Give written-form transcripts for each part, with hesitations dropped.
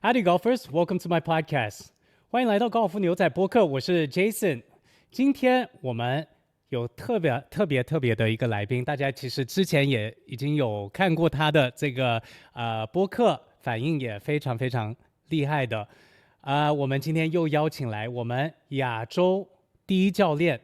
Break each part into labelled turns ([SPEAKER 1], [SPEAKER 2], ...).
[SPEAKER 1] Howdy golfers, welcome to my podcast. 欢迎来到高尔夫牛仔播客，我是 Jason。今天我们有特别的一个来宾，大家其实之前也已经有看过他的这个播客，反应也非常厉害的。我们今天又邀请来我们亚洲第一教练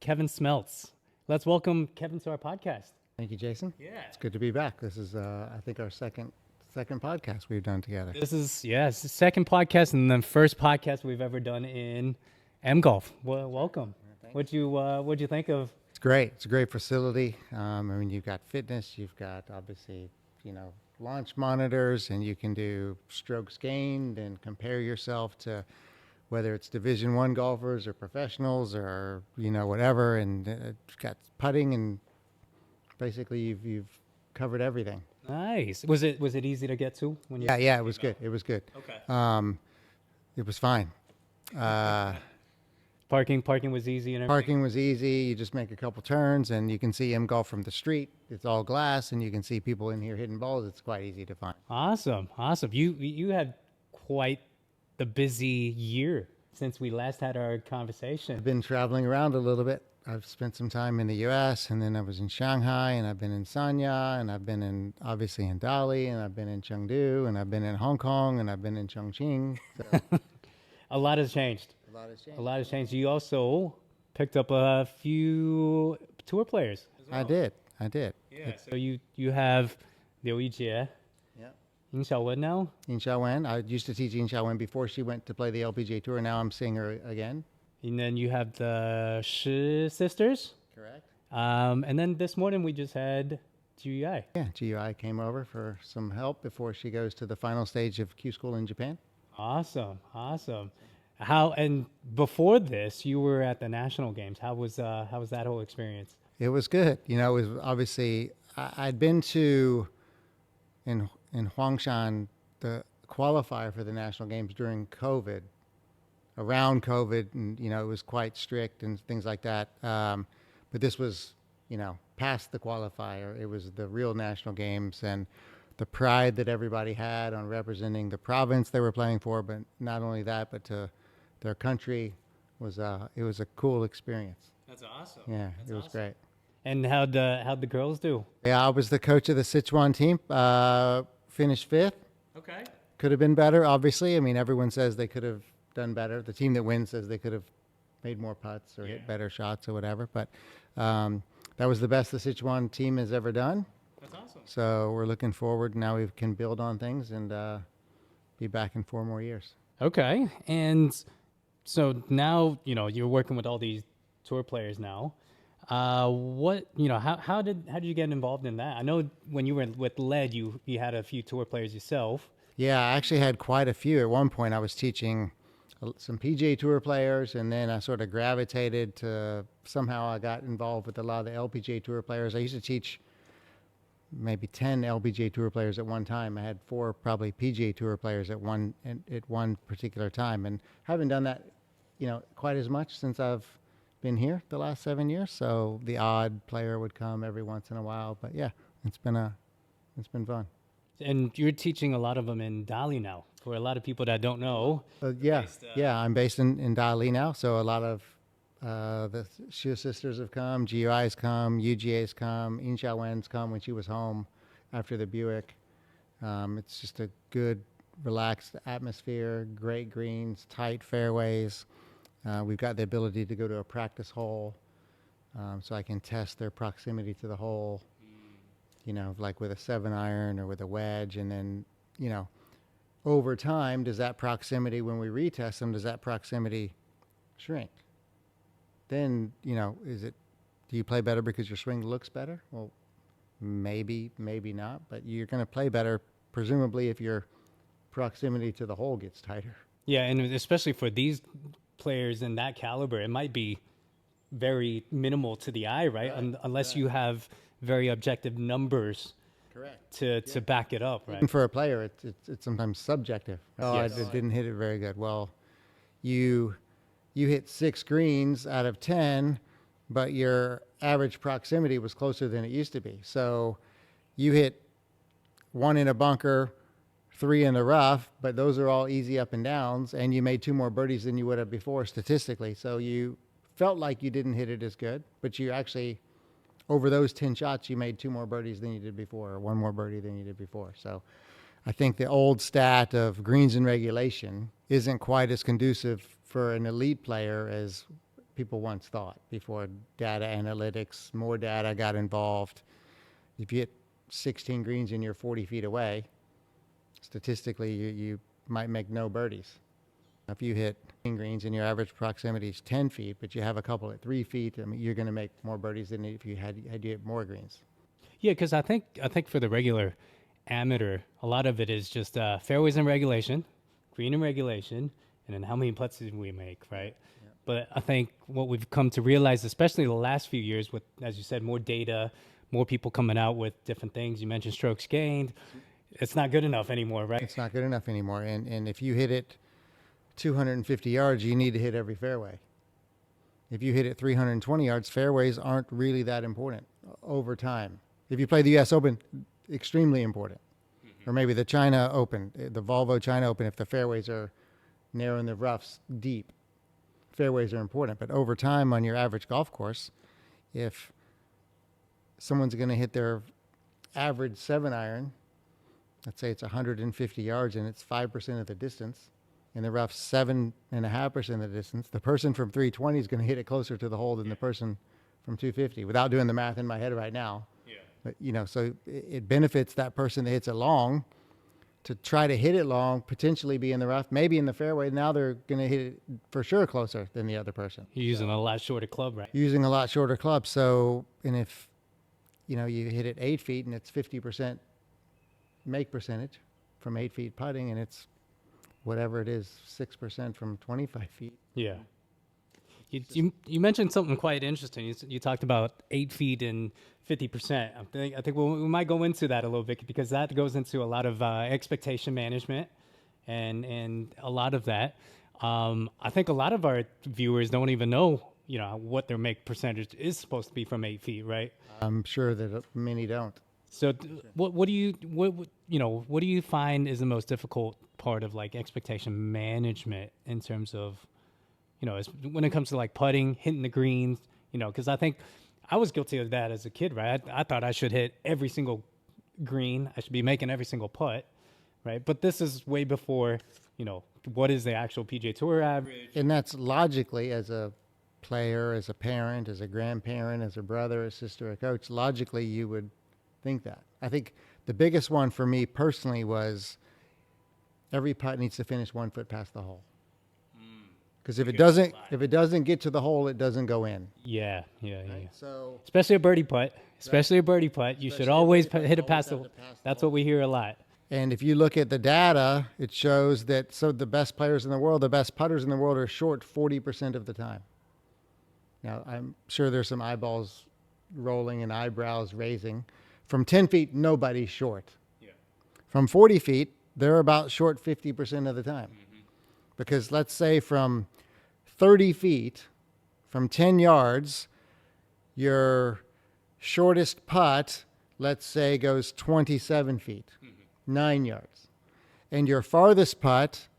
[SPEAKER 1] Kevin Smeltz. Let's welcome Kevin to our podcast.
[SPEAKER 2] Thank you, Jason.
[SPEAKER 1] Yeah.
[SPEAKER 2] It's good to be back. This is, I think, our second podcast we've done together.
[SPEAKER 1] This is, yes, the second podcast and the first podcast we've ever done in M Golf. Well, welcome. What'd you think of?
[SPEAKER 2] It's great. It's a great facility. I mean, you've got fitness. You've got obviously, launch monitors, and you can do strokes gained and compare yourself to whether it's Division I golfers or professionals or whatever. And it's got putting, and basically you've covered everything.
[SPEAKER 1] Nice. Was it easy to get to when you?
[SPEAKER 2] Yeah, it was good. It was good.
[SPEAKER 1] Okay.
[SPEAKER 2] It was fine.
[SPEAKER 1] Parking was easy and everything.
[SPEAKER 2] Parking was easy. You just make a couple turns and you can see M Golf from the street. It's all glass and you can see people in here hitting balls. It's quite easy to find.
[SPEAKER 1] Awesome. You had quite the busy year since we last had our conversation.
[SPEAKER 2] I've been traveling around a little bit. I've spent some time in the U.S. and then I was in Shanghai and I've been in Sanya and I've been obviously in Dali and I've been in Chengdu and I've been in Hong Kong and I've been in Chongqing. So.
[SPEAKER 1] A lot has changed. A lot has changed. You also picked up a few tour players as well.
[SPEAKER 2] I did.
[SPEAKER 1] Yeah. So you have Liu Yijie, Ying Xiaowen now.
[SPEAKER 2] Ying Xiaowen. I used to teach Ying Xiaowen before she went to play the LPGA Tour. Now I'm seeing her again.
[SPEAKER 1] And then you have the Shi sisters.
[SPEAKER 2] Correct.
[SPEAKER 1] And then this morning we just had GUI.
[SPEAKER 2] Yeah, GUI came over for some help before she goes to the final stage of Q School in Japan.
[SPEAKER 1] Awesome. And before this, you were at the national games. How was that whole experience?
[SPEAKER 2] It was good. It was obviously I'd been to in Huangshan the qualifier for the national games during COVID. Around COVID, and it was quite strict and things like that. But this was, past the qualifier. It was the real national games and the pride that everybody had on representing the province they were playing for. But not only that, but to their country it was a cool experience.
[SPEAKER 1] That's awesome.
[SPEAKER 2] Yeah, it was great.
[SPEAKER 1] And how'd the girls do?
[SPEAKER 2] Yeah, I was the coach of the Sichuan team. Finished fifth.
[SPEAKER 1] Okay.
[SPEAKER 2] Could have been better, obviously. I mean, everyone says they could have done better. The team that wins says they could have made more putts or hit better shots or whatever. But that was the best the Sichuan team has ever done.
[SPEAKER 1] That's awesome.
[SPEAKER 2] So we're looking forward. Now we can build on things and be back in 4 more years.
[SPEAKER 1] Okay. And so now, you're working with all these tour players now. How did you get involved in that? I know when you were with LED, you had a few tour players yourself.
[SPEAKER 2] Yeah, I actually had quite a few. At one point I was teaching some PGA Tour players, and then I sort of gravitated to, somehow I got involved with a lot of the LPGA Tour players. I used to teach maybe 10 LPGA Tour players at one time. I had 4 probably PGA Tour players at one particular time, and haven't done that, quite as much since I've been here the last 7 years. So the odd player would come every once in a while, but yeah, it's been fun.
[SPEAKER 1] And you're teaching a lot of them in Dali now. For a lot of people that don't know.
[SPEAKER 2] I'm based in Dali now. So a lot of the Xu sisters have come, GUI's come, UGA's come, Yin Xiaowen's come when she was home after the Buick. It's just a good, relaxed atmosphere, great greens, tight fairways. We've got the ability to go to a practice hole, so I can test their proximity to the hole, like with a 7-iron or with a wedge. And then, over time, does that proximity, when we retest them, does that proximity shrink? Then, do you play better because your swing looks better? Well, maybe not, but you're going to play better, presumably, if your proximity to the hole gets tighter.
[SPEAKER 1] Yeah, and especially for these players in that caliber, it might be very minimal to the eye, right? Unless you have very objective numbers. Correct. To back it up, right?
[SPEAKER 2] And for a player, it's sometimes subjective. Oh,
[SPEAKER 1] Yes.
[SPEAKER 2] I didn't hit it very good. Well, you hit 6 greens out of 10, but your average proximity was closer than it used to be. So you hit 1 in a bunker, 3 in the rough, but those are all easy up and downs, and you made 2 more birdies than you would have before statistically. So you felt like you didn't hit it as good, but you actually, over those 10 shots, you made 2 more birdies than you did before, or 1 more birdie than you did before. So I think the old stat of greens in regulation isn't quite as conducive for an elite player as people once thought before data analytics, more data got involved. If you hit 16 greens and you're 40 feet away, statistically, you might make no birdies. If you hit 10 greens and your average proximity is 10 feet, but you have a couple at 3 feet, I mean, you're going to make more birdies than if you had you hit more greens.
[SPEAKER 1] Yeah, because I think for the regular amateur, a lot of it is just fairways in regulation, green in regulation, and then how many putts did we make, right? Yeah. But I think what we've come to realize, especially the last few years with, as you said, more data, more people coming out with different things. You mentioned strokes gained. It's not good enough anymore, right?
[SPEAKER 2] It's not good enough anymore. And if you hit it 250 yards, you need to hit every fairway. If you hit it 320 yards, fairways aren't really that important over time. If you play the U.S. Open, extremely important. Mm-hmm. Or maybe the China Open, the Volvo China Open, if the fairways are narrow and the roughs deep, fairways are important. But over time on your average golf course, if someone's going to hit their average 7-iron, let's say it's 150 yards and it's 5% of the distance, and the rough's 7.5% of the distance, the person from 320 is going to hit it closer to the hole than the person from 250, without doing the math in my head right now. Yeah. But, you know, so it benefits that person that hits it long to try to hit it long, potentially be in the rough, maybe in the fairway. Now they're going to hit it for sure closer than the other person.
[SPEAKER 1] You're using a lot shorter club, right?
[SPEAKER 2] Using a lot shorter club. So, and if, you know, you hit it 8 feet and it's 50% make percentage from 8 feet putting, and it's whatever it is, 6% from 25 feet.
[SPEAKER 1] Yeah. You mentioned something quite interesting. You talked about 8 feet and 50%. I think we might go into that a little bit, because that goes into a lot of expectation management and a lot of that. I think a lot of our viewers don't even know, you know, what their make percentage is supposed to be from 8 feet, right?
[SPEAKER 2] I'm sure that many don't.
[SPEAKER 1] So what do you find is the most difficult part of like expectation management in terms of, you know, when it comes to like putting, hitting the greens, you know, because I think I was guilty of that as a kid, right? I thought I should hit every single green. I should be making every single putt, right? But this is way before, you know, what is the actual PGA Tour average?
[SPEAKER 2] And that's logically, as a player, as a parent, as a grandparent, as a brother, a sister, a coach, logically you would think that. I think the biggest one for me personally was every putt needs to finish 1 foot past the hole. Because if it doesn't get to the hole, it doesn't go in.
[SPEAKER 1] Yeah.
[SPEAKER 2] Right? So
[SPEAKER 1] especially a birdie putt. You should always hit it past the hole. That's what we hear a lot.
[SPEAKER 2] And if you look at the data, it shows that the best players in the world, the best putters in the world, are short 40% of the time. Now, I'm sure there's some eyeballs rolling and eyebrows raising. From 10 feet, nobody's short. Yeah. From 40 feet, they're about short 50% of the time. Mm-hmm. Because let's say from 30 feet, from 10 yards, your shortest putt, let's say, goes 27 feet, 9 yards. And your farthest putt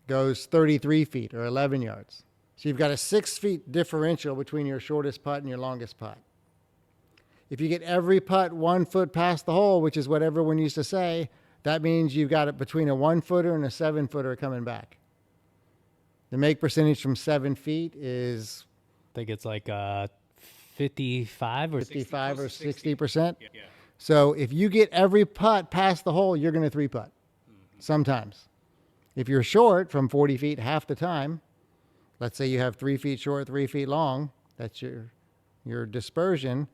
[SPEAKER 2] goes 33 feet or 11 yards. So you've got a 6 feet differential between your shortest putt and your longest putt. If you get every putt 1 foot past the hole, which is what everyone used to say, that means you've got it between a 1-footer and a 7-footer coming back. The make percentage from 7 feet is,
[SPEAKER 1] I think it's like 55 or
[SPEAKER 2] 60%. Yeah. So if you get every putt past the hole, you're going to 3-putt. Mm-hmm. Sometimes. If you're short from 40 feet half the time, let's say you have 3 feet short, 3 feet long, that's your dispersion.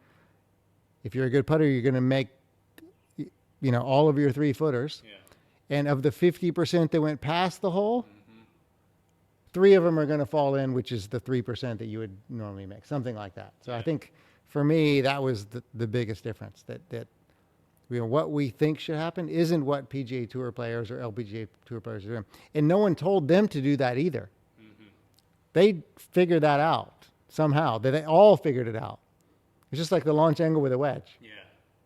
[SPEAKER 2] If you're a good putter, you're going to make, you know, all of your 3-footers. Yeah. And of the 50% that went past the hole, 3 of them are going to fall in, which is the 3% that you would normally make, something like that. So I think for me, that was the biggest difference, that you know, what we think should happen isn't what PGA Tour players or LPGA Tour players are doing. And no one told them to do that either. Mm-hmm. They figured that out somehow. They all figured it out. It's just like the launch angle with a wedge. Yeah.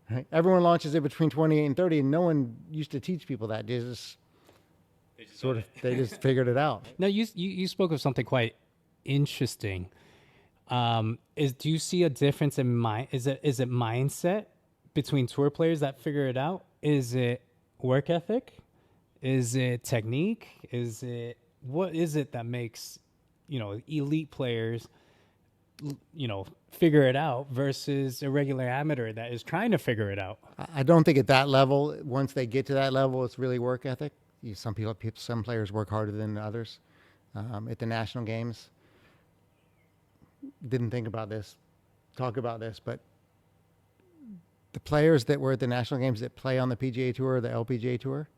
[SPEAKER 2] Right? Everyone launches it between 28 and 30, and no one used to teach people that. They just they just figured it out.
[SPEAKER 1] Now, you spoke of something quite interesting. Do you see a difference in is it mindset between tour players that figure it out? Is it work ethic? Is it technique? What is it that makes, elite players, figure it out versus a regular amateur that is trying to figure it out?
[SPEAKER 2] I don't think at that level, once they get to that level, it's really work ethic. Some players work harder than others. At the national games, didn't talk about this, but the players that were at the national games that play on the PGA Tour or the LPGA Tour,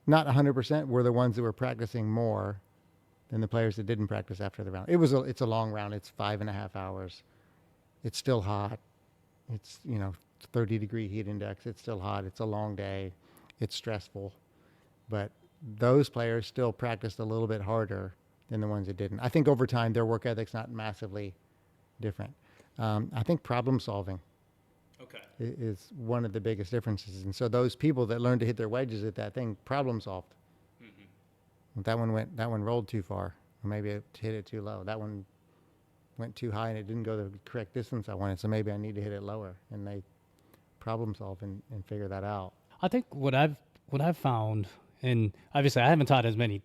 [SPEAKER 2] not 100% were the ones that were practicing more than the players that didn't practice after the round. It's a long round. It's 5.5 hours. It's still hot. It's 30-degree heat index. It's still hot. It's a long day. It's stressful, but those players still practiced a little bit harder than the ones that didn't. I think over time their work ethic's not massively different. I think problem solving is one of the biggest differences. And so those people that learned to hit their wedges at that thing problem solved. That one rolled too far, or maybe it hit it too low. That one went too high and it didn't go the correct distance I wanted, so maybe I need to hit it lower. And they problem solve and figure that out.
[SPEAKER 1] I think what I've found, and obviously I haven't taught as many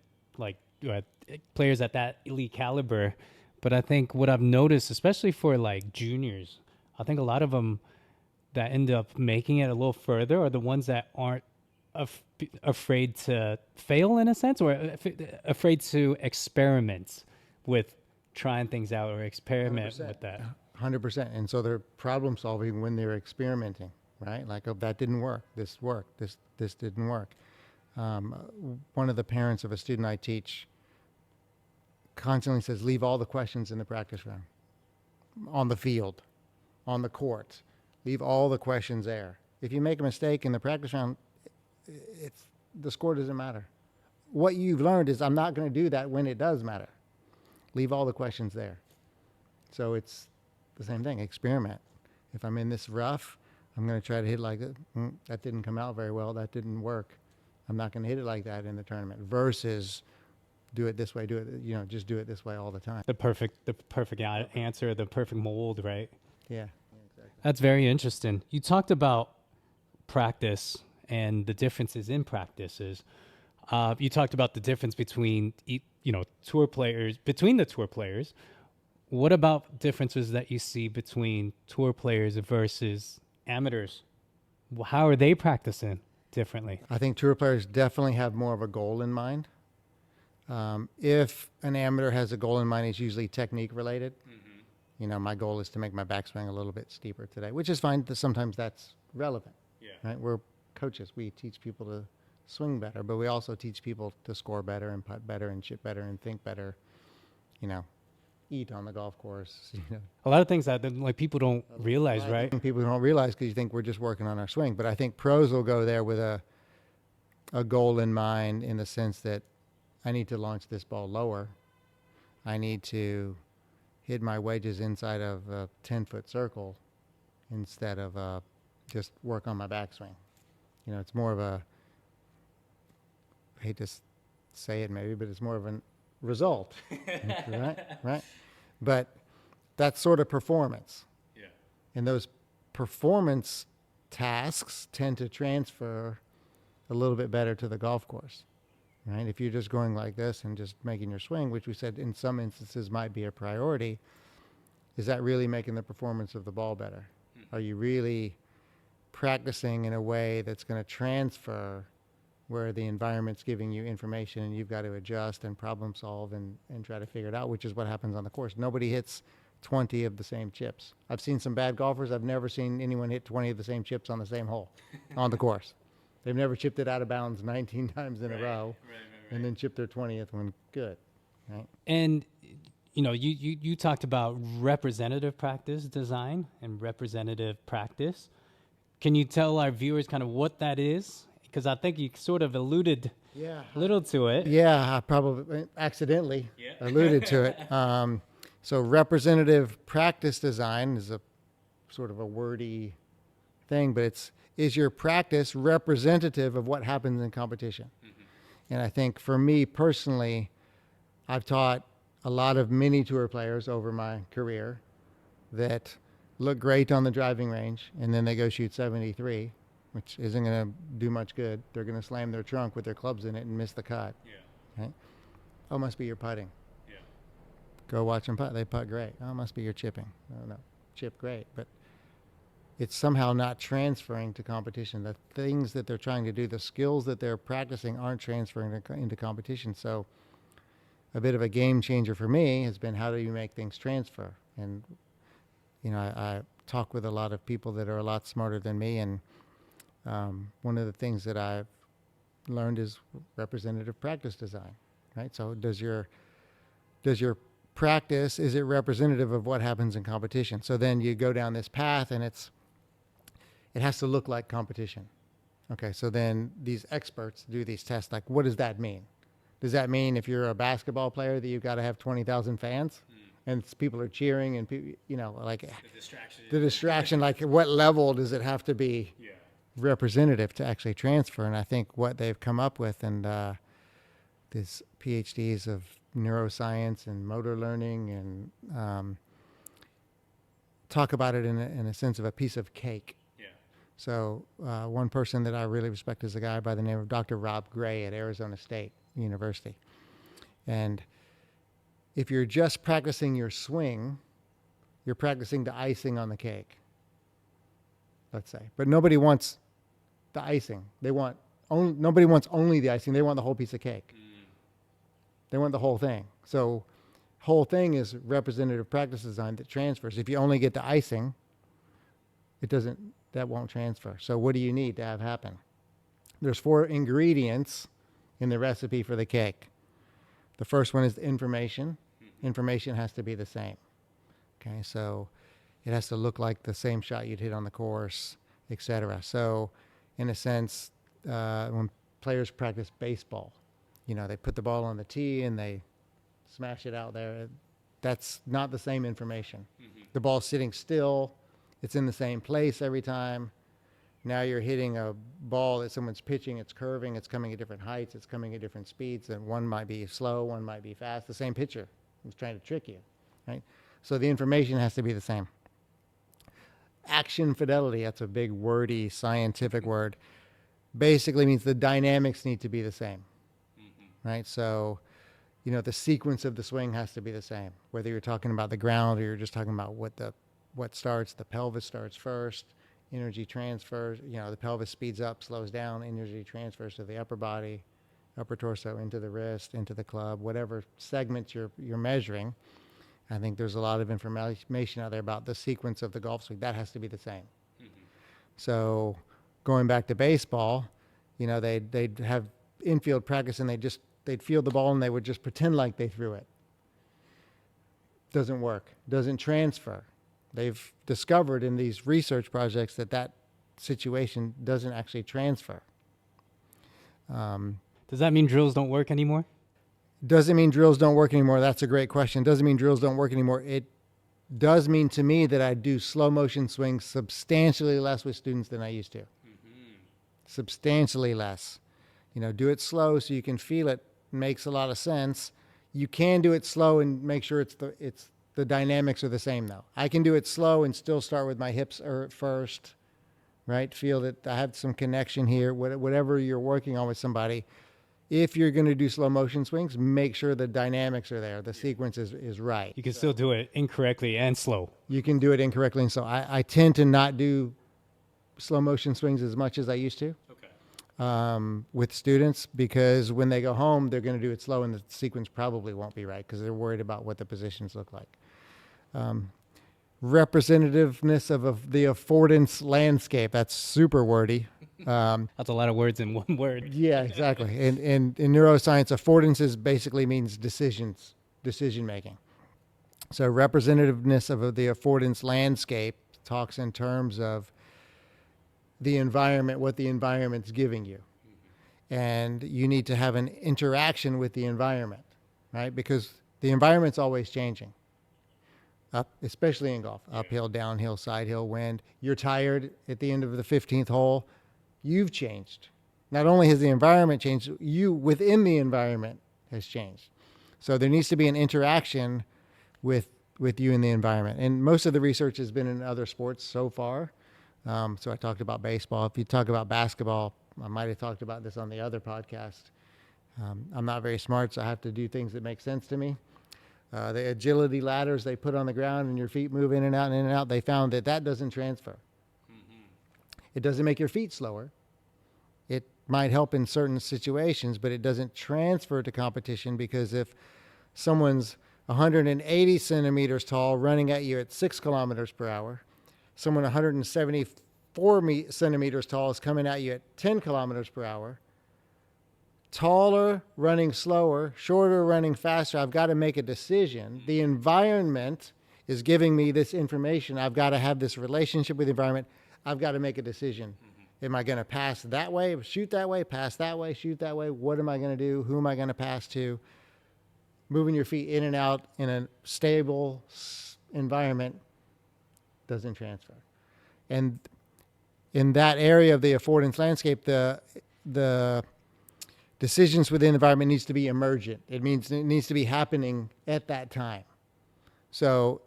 [SPEAKER 1] players at that elite caliber, but I think what I've noticed, especially for juniors, I think a lot of them that end up making it a little further are the ones that aren't afraid to fail in a sense, or afraid to experiment with trying things out or experiment
[SPEAKER 2] 100%.
[SPEAKER 1] with that.
[SPEAKER 2] 100%. And so they're problem solving when they're experimenting, right? Like, oh, that didn't work. This worked. This didn't work. One of the parents of a student I teach constantly says, leave all the questions in the practice round, on the field, on the court. Leave all the questions there. If you make a mistake in the practice round, the score doesn't matter. What you've learned is I'm not going to do that when it does matter. Leave all the questions there. So it's the same thing. Experiment. If I'm in this rough, I'm going to try to hit like it. That didn't come out very well. That didn't work. I'm not going to hit it like that in the tournament. Versus do it this way. Just do it this way all the time.
[SPEAKER 1] The perfect answer, the perfect mold, right?
[SPEAKER 2] Yeah.
[SPEAKER 1] That's very interesting. You talked about practice and the differences in practices. You talked about the difference between tour players, between the tour players. What about differences that you see between tour players versus amateurs? How are they practicing differently?
[SPEAKER 2] I think tour players definitely have more of a goal in mind. If an amateur has a goal in mind, it's usually technique related. My goal is to make my backswing a little bit steeper today, which is fine. Sometimes that's relevant. Yeah. Right? We're coaches. We teach people to swing better, but we also teach people to score better and putt better and chip better and think better, eat on the golf course.
[SPEAKER 1] A lot of things that people don't realize, right?
[SPEAKER 2] People don't realize because you think we're just working on our swing. But I think pros will go there with a goal in mind, in the sense that I need to launch this ball lower. I need to hit my wedges inside of a 10-foot circle instead of just work on my backswing. It's more of I hate to say it maybe, but it's more of a result, right? But that's sort of performance. Yeah. And those performance tasks tend to transfer a little bit better to the golf course, right? If you're just going like this and just making your swing, which we said in some instances might be a priority, is that really making the performance of the ball better? Are you really practicing in a way that's going to transfer where the environment's giving you information and you've got to adjust and problem solve and try to figure it out, which is what happens on the course. Nobody hits 20 of the same chips. I've seen some bad golfers. I've never seen anyone hit 20 of the same chips on the same hole on the course. They've never chipped it out of bounds 19 times in a row and then chipped their 20th one good, right?
[SPEAKER 1] And you talked about representative practice design and representative practice. Can you tell our viewers kind of what that is? Because I think you sort of alluded a little to it.
[SPEAKER 2] Yeah, I probably accidentally alluded to it. So representative practice design is a sort of a wordy thing, but is your practice representative of what happens in competition? And I think for me personally, I've taught a lot of mini tour players over my career that look great on the driving range, and then they go shoot 73, which isn't going to do much good. They're going to slam their trunk with their clubs in it and miss the cut.
[SPEAKER 1] Yeah.
[SPEAKER 2] Right? Oh, must be your putting.
[SPEAKER 1] Yeah.
[SPEAKER 2] Go watch them putt. They putt great. Oh, must be your chipping. Oh, no. Chip great. But it's somehow not transferring to competition. The things that they're trying to do, the skills that they're practicing aren't transferring into competition. So a bit of a game changer for me has been, how do you make things transfer? And, you know, I talk with a lot of people that are a lot smarter than me, and one of the things that I've learned is representative practice design, right? So does your practice, is it representative of what happens in competition? So then you go down this path, and it has to look like competition. Okay, so then these experts do these tests, like, what does that mean? Does that mean if you're a basketball player that you've got to have 20,000 fans and people are cheering and you know, like the distraction, like what level does it have to be representative to actually transfer? And I think what they've come up with, and these PhDs of neuroscience and motor learning, and talk about it in a sense of a piece of cake. So one person that I really respect is a guy by the name of Dr. Rob Gray at Arizona State University. And if you're just practicing your swing, you're practicing the icing on the cake, let's say. But nobody wants the icing. Nobody wants only the icing. They want the whole piece of cake. They want the whole thing. So whole thing is representative practice design that transfers. If you only get the icing, that won't transfer. So what do you need to have happen? There's 4 ingredients in the recipe for the cake. The first one is the information. Information has to be the same. Okay, so it has to look like the same shot you'd hit on the course, etc. So in a sense, when players practice baseball, you know, they put the ball on the tee and they smash it out there. That's not the same information. The ball's sitting still. It's in the same place every time. Now you're hitting a ball that someone's pitching, it's curving, it's coming at different heights, it's coming at different speeds, and one might be slow, one might be fast. The same pitcher is trying to trick you, right? So the information has to be the same. Action fidelity, that's a big wordy scientific word, basically means the dynamics need to be the same, right? So, you know, the sequence of the swing has to be the same, whether you're talking about the ground or you're just talking about what starts. The pelvis starts first, energy transfers, you know, the pelvis speeds up, slows down, energy transfers to the upper body, upper torso, into the wrist, into the club, whatever segment you're measuring. I think there's a lot of information out there about the sequence of the golf swing. That has to be the same. So going back to baseball, you know, they'd have infield practice, and they'd field the ball and they would just pretend like they threw it. Doesn't work. Doesn't transfer. They've discovered in these research projects that situation doesn't actually transfer.
[SPEAKER 1] Does that mean drills don't work anymore?
[SPEAKER 2] Does it mean drills don't work anymore? That's a great question. Does it mean drills don't work anymore? It does mean to me that I do slow motion swings substantially less with students than I used to. Substantially less. You know, do it slow so you can feel it. Makes a lot of sense. You can do it slow and make sure the dynamics are the same, though. I can do it slow and still start with my hips first, right? Feel that I have some connection here. Whatever you're working on with somebody, if you're going to do slow motion swings, make sure the dynamics are there. The sequence is right.
[SPEAKER 1] You can still do it incorrectly and slow.
[SPEAKER 2] You can do it incorrectly and slow. I tend to not do slow motion swings as much as I used to. With students, because when they go home, they're going to do it slow, and the sequence probably won't be right because they're worried about what the positions look like. Representativeness of the affordance landscape. That's super wordy.
[SPEAKER 1] That's a lot of words in one word.
[SPEAKER 2] Yeah, exactly. And in neuroscience, affordances basically means decision making. So representativeness of the affordance landscape talks in terms of the environment, what the environment's giving you. And you need to have an interaction with the environment, right? Because the environment's always changing. Especially in golf, uphill, downhill, side hill, wind. You're tired at the end of the 15th hole. You've changed. Not only has the environment changed, you within the environment has changed. So there needs to be an interaction with you in the environment. And most of the research has been in other sports so far. So I talked about baseball. If you talk about basketball, I might have talked about this on the other podcast. I'm not very smart, so I have to do things that make sense to me. The agility ladders they put on the ground and your feet move in and out and in and out, they found that doesn't transfer. Mm-hmm. It doesn't make your feet slower. It might help in certain situations, but it doesn't transfer to competition, because if someone's 180 centimeters tall running at you at 6 kilometers per hour, someone 174 centimeters tall is coming at you at 10 kilometers per hour, taller running slower, shorter running faster, I've got to make a decision. The environment is giving me this information. I've got to have this relationship with the environment. I've got to make a decision. Am I going to pass that way, shoot that way, pass that way, shoot that way? What am I going to do? Who am I going to pass to? Moving your feet in and out in a stable environment doesn't transfer. And in that area of the affordance landscape, the decisions within the environment needs to be emergent. It means it needs to be happening at that time. So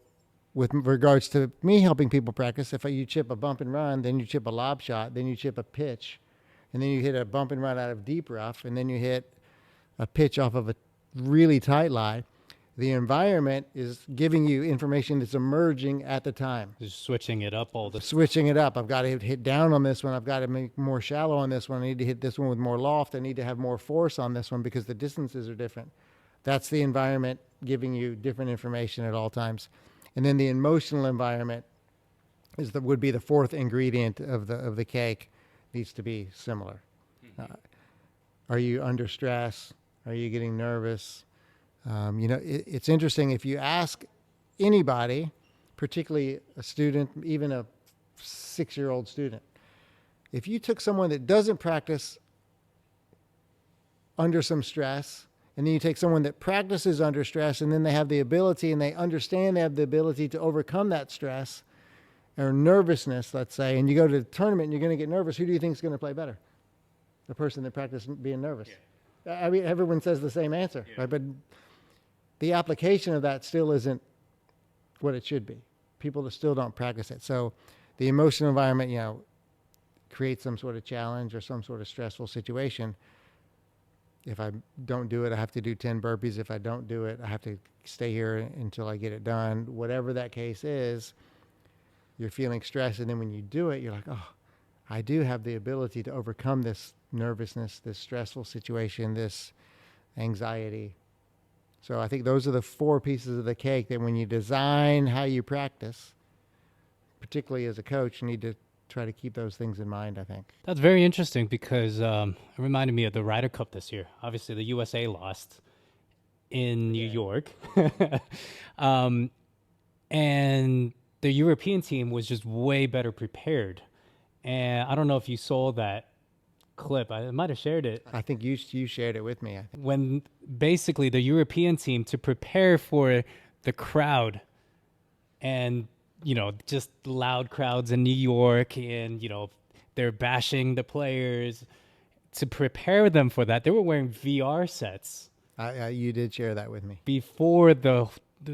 [SPEAKER 2] with regards to me helping people practice, if you chip a bump and run, then you chip a lob shot, then you chip a pitch, and then you hit a bump and run out of deep rough, and then you hit a pitch off of a really tight lie, the environment is giving you information that's emerging at the time.
[SPEAKER 1] Just switching it up all the time.
[SPEAKER 2] Switching it up. I've got to hit down on this one. I've got to make more shallow on this one. I need to hit this one with more loft. I need to have more force on this one because the distances are different. That's the environment giving you different information at all times. And then the emotional environment would be the fourth ingredient of the cake. Needs to be similar. Are you under stress? Are you getting nervous? It's interesting if you ask anybody, particularly a student, even a 6-year-old student, if you took someone that doesn't practice under some stress, and then you take someone that practices under stress, and then they have the ability and they understand they have the ability to overcome that stress or nervousness, let's say, and you go to the tournament and you're going to get nervous, who do you think is going to play better? The person that practiced being nervous. Yeah. I mean, everyone says the same answer, right? But the application of that still isn't what it should be. People that still don't practice it. So the emotional environment, creates some sort of challenge or some sort of stressful situation. If I don't do it, I have to do 10 burpees. If I don't do it, I have to stay here until I get it done. Whatever that case is, you're feeling stressed. And then when you do it, you're like, oh, I do have the ability to overcome this nervousness, this stressful situation, this anxiety. So I think those are the 4 pieces of the cake that when you design how you practice, particularly as a coach, you need to try to keep those things in mind, I think.
[SPEAKER 1] That's very interesting because it reminded me of the Ryder Cup this year. Obviously, the USA lost in New York. And the European team was just way better prepared. And I don't know if you saw that clip. I might have shared it.
[SPEAKER 2] I think you shared it with me. I think.
[SPEAKER 1] When basically the European team, to prepare for the crowd and just loud crowds in New York, and, they're bashing the players. To prepare them for that, they were wearing VR sets.
[SPEAKER 2] You did share that with me.
[SPEAKER 1] Before the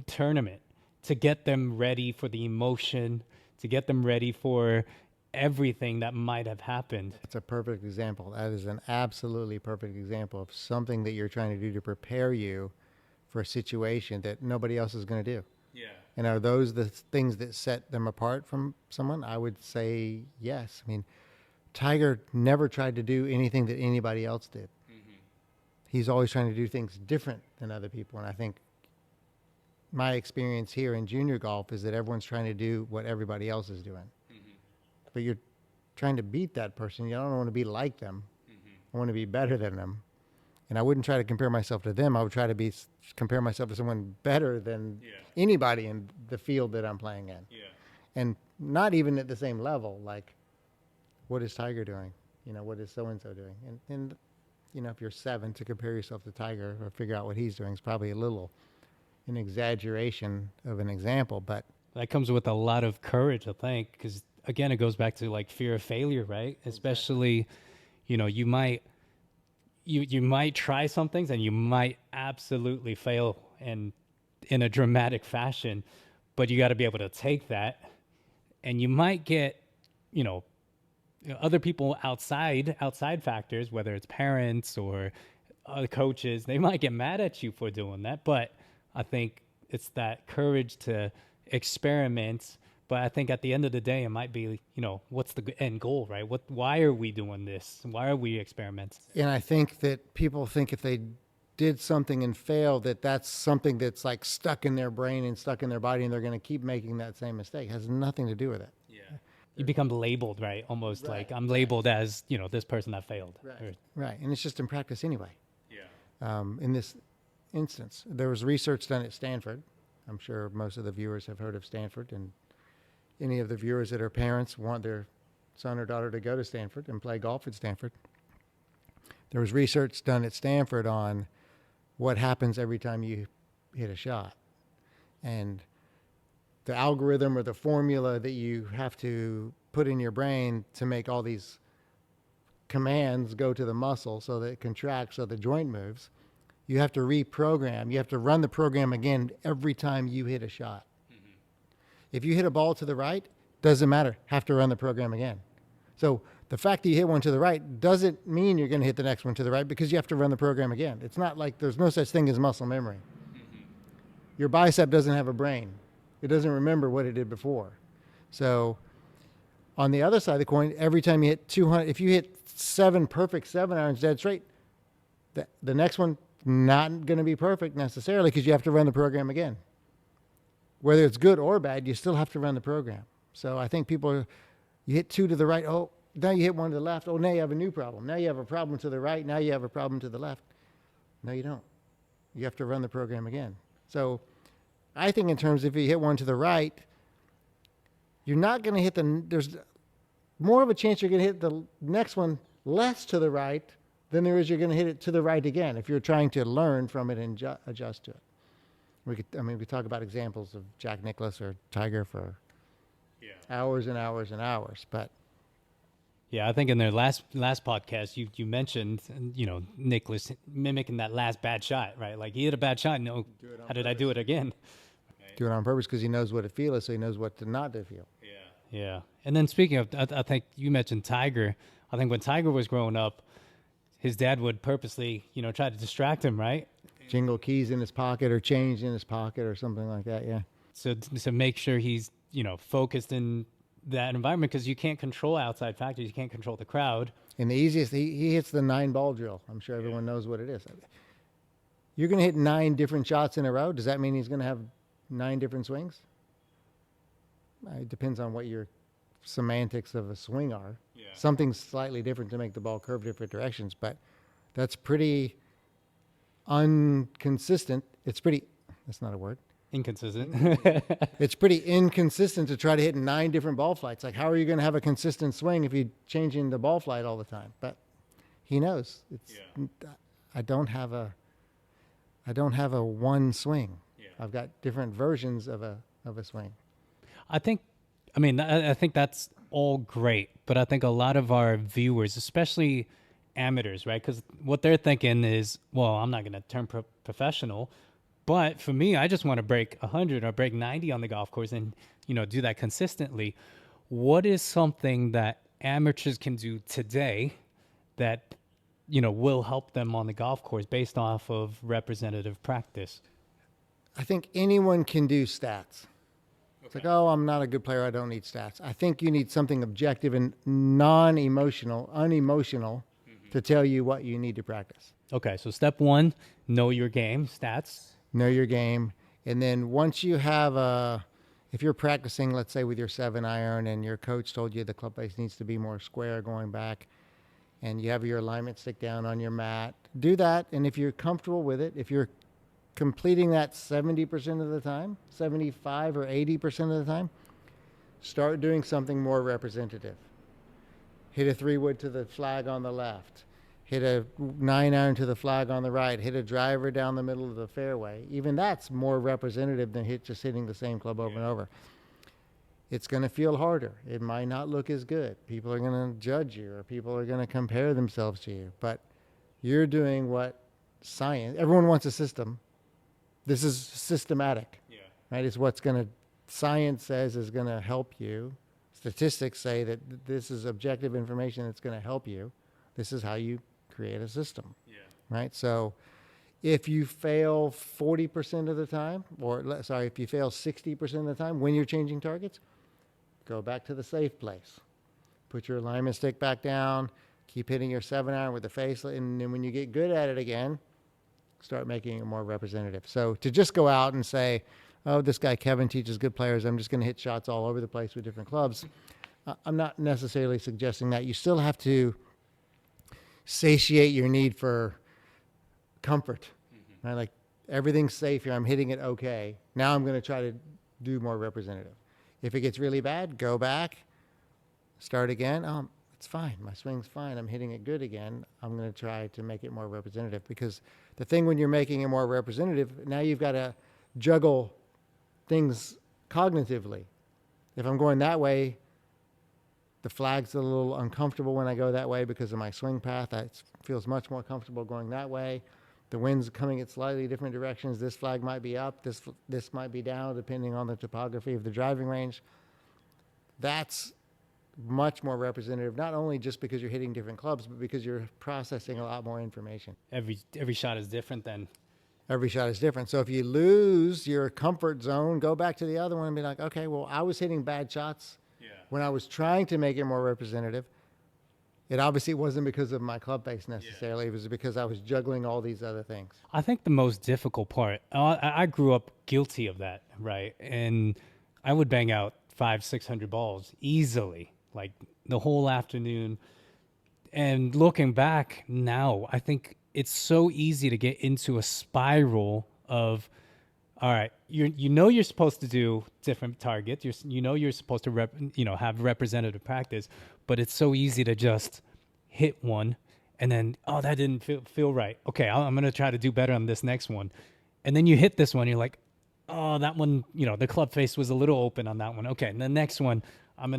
[SPEAKER 1] tournament, to get them ready for the emotion, to get them ready for everything that might have happened.
[SPEAKER 2] It's a perfect example. That is an absolutely perfect example of something that you're trying to do to prepare you for a situation that nobody else is going to do.
[SPEAKER 1] Yeah.
[SPEAKER 2] And are those the things that set them apart from someone? I would say yes. I mean, Tiger never tried to do anything that anybody else did. Mm-hmm. He's always trying to do things different than other people. And I think my experience here in junior golf is that everyone's trying to do what everybody else is doing. Mm-hmm. But you're trying to beat that person. You don't want to be like them. Mm-hmm. I want to be better than them. And I wouldn't try to compare myself to them. I would try to compare myself to someone better than anybody in the field that I'm playing in. Yeah. And not even at the same level. Like, what is Tiger doing? What is so-and-so doing? And if you're 7, to compare yourself to Tiger or figure out what he's doing is probably an exaggeration of an example. But
[SPEAKER 1] that comes with a lot of courage, I think, because, again, it goes back to, fear of failure, right? Especially, you might you might try some things and you might absolutely fail and in a dramatic fashion, but you got to be able to take that, and you might get, other people outside factors, whether it's parents or other coaches, they might get mad at you for doing that. But I think it's that courage to experiment. But I think at the end of the day, it might be, what's the end goal, right? Why are we doing this? Why are we experimenting?
[SPEAKER 2] And I think that people think if they did something and failed, that's something that's like stuck in their brain and stuck in their body, and they're going to keep making that same mistake. It has nothing to do with it.
[SPEAKER 1] Yeah. You become labeled, right? Almost
[SPEAKER 2] Right.
[SPEAKER 1] like I'm labeled as, this person that failed.
[SPEAKER 2] Right. Right. And it's just in practice anyway.
[SPEAKER 1] Yeah.
[SPEAKER 2] In this instance, there was research done at Stanford. I'm sure most of the viewers have heard of Stanford, and any of the viewers that are parents want their son or daughter to go to Stanford and play golf at Stanford. There was research done at Stanford on what happens every time you hit a shot. And the algorithm or the formula that you have to put in your brain to make all these commands go to the muscle so that it contracts, so the joint moves, you have to reprogram. You have to run the program again every time you hit a shot. Mm-hmm. If you hit a ball to the right, doesn't matter, have to run the program again. So the fact that you hit one to the right doesn't mean you're going to hit the next one to the right, because you have to run the program again. It's not like there's no such thing as muscle memory. Mm-hmm. Your bicep doesn't have a brain. It doesn't remember what it did before. So on the other side of the coin, every time you hit 200, if you hit 7 perfect 7-irons dead straight, the next one not going to be perfect necessarily, because you have to run the program again. Whether it's good or bad, you still have to run the program. So I think you hit 2 to the right. Oh, now you hit 1 to the left. Oh, now you have a new problem. Now you have a problem to the right. Now you have a problem to the left. No, you don't. You have to run the program again. So I think in terms of if you hit 1 to the right, you're not going to hit there's more of a chance you're going to hit the next one less to the right than there is you're going to hit it to the right again if you're trying to learn from it and adjust to it. We talk about examples of Jack Nicklaus or Tiger for hours and hours and hours, but
[SPEAKER 1] yeah, I think in their last podcast, you mentioned, Nicklaus mimicking that last bad shot, right? Like he hit a bad shot. No, how did I do it again?
[SPEAKER 2] Do it on purpose because he knows what it feels, so he knows what to not to feel.
[SPEAKER 1] Yeah. And then speaking of, I think you mentioned Tiger. I think when Tiger was growing up, his dad would purposely, try to distract him, right?
[SPEAKER 2] Jingle keys in his pocket or change in his pocket or something like that, yeah.
[SPEAKER 1] So to make sure he's, focused in that environment, because you can't control outside factors. You can't control the crowd.
[SPEAKER 2] And the easiest, he hits the 9-ball drill. I'm sure everyone knows what it is. You're going to hit 9 different shots in a row. Does that mean he's going to have 9 different swings? It depends on what your semantics of a swing are. Yeah. Something slightly different to make the ball curve different directions, but that's pretty inconsistent. That's not a word.
[SPEAKER 1] Inconsistent.
[SPEAKER 2] It's pretty inconsistent to try to hit 9 different ball flights. Like, how are you going to have a consistent swing if you're changing the ball flight all the time? But he knows. I don't have a one swing. Yeah. I've got different versions of a swing.
[SPEAKER 1] I think that's all great, but I think a lot of our viewers, especially amateurs, right? Because what they're thinking is, well, I'm not going to turn professional, but for me, I just want to break 100 or break 90 on the golf course and, do that consistently. What is something that amateurs can do today that, will help them on the golf course based off of representative practice?
[SPEAKER 2] I think anyone can do stats. It's like, oh, I'm not a good player, I don't need stats. I think you need something objective and unemotional to tell you what you need to practice.
[SPEAKER 1] Okay, so step 1, know your game, stats.
[SPEAKER 2] Know your game. And then once you have if you're practicing, let's say with your 7-iron and your coach told you the club face needs to be more square going back, and you have your alignment stick down on your mat, do that. And if you're comfortable with it, if you're completing that 70% of the time, 75 or 80% of the time, start doing something more representative. Hit a 3-wood to the flag on the left. Hit a 9-iron to the flag on the right. Hit a driver down the middle of the fairway. Even that's more representative than just hitting the same club over and over. it's going to feel harder. It might not look as good. People are going to judge you, or people are going to compare themselves to you. But you're doing what science, everyone wants a system. This is systematic, right? It's what's going to, science says is going to help you. Statistics say that this is objective information that's going to help you. This is how you create a system, right? So if you fail 40% of the time, if you fail 60% of the time when you're changing targets, go back to the safe place. Put your alignment stick back down, keep hitting your 7-iron with the face, and then when you get good at it again, start making it more representative. So to just go out and say, oh, this guy Kevin teaches good players, I'm just going to hit shots all over the place with different clubs, I'm not necessarily suggesting that. You still have to satiate your need for comfort, right? Like, everything's safe here, I'm hitting it okay. Now I'm going to try to do more representative. If it gets really bad, go back, start again. It's fine. My swing's fine. I'm hitting it good again. I'm going to try to make it more representative, because the thing when you're making it more representative, now you've got to juggle things cognitively. If I'm going that way, the flag's a little uncomfortable when I go that way because of my swing path. It feels much more comfortable going that way. The wind's coming at slightly different directions. This flag might be up. This might be down, depending on the topography of the driving range. That's much more representative, not only just because you're hitting different clubs, but because you're processing a lot more information.
[SPEAKER 1] Every shot is different then.
[SPEAKER 2] Every shot is different. So if you lose your comfort zone, go back to the other one and be like, okay, well, I was hitting bad shots when I was trying to make it more representative. It obviously wasn't because of my club face necessarily. It was because I was juggling all these other things.
[SPEAKER 1] I think the most difficult part, I grew up guilty of that, right? And I would bang out 500-600 balls easily, like the whole afternoon. And looking back now, I think it's so easy to get into a spiral of, all right, you're supposed to do different targets. You're supposed to have representative practice, but it's so easy to just hit one and then, oh, that didn't feel right. Okay, I'm going to try to do better on this next one. And then you hit this one, you're like, oh, that one, the club face was a little open on that one. Okay, and the next one, and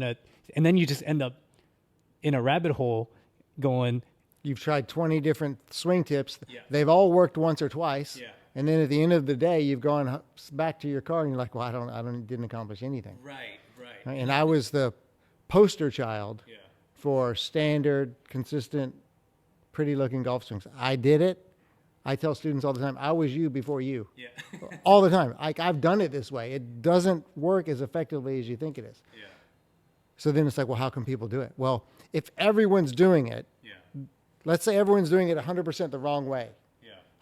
[SPEAKER 1] then you just end up in a rabbit hole going.
[SPEAKER 2] You've tried 20 different swing tips. Yeah. They've all worked once or twice. Yeah. And then at the end of the day, you've gone back to your car and you're like, well, I didn't accomplish anything.
[SPEAKER 1] Right.
[SPEAKER 2] And I was the poster child for standard, consistent, pretty-looking golf swings. I did it. I tell students all the time, I was you before you. Yeah. All the time. I've done it this way. It doesn't work as effectively as you think it is. Yeah. So then it's like, well, how can people do it? Well, if everyone's doing it, let's say everyone's doing it 100% the wrong way.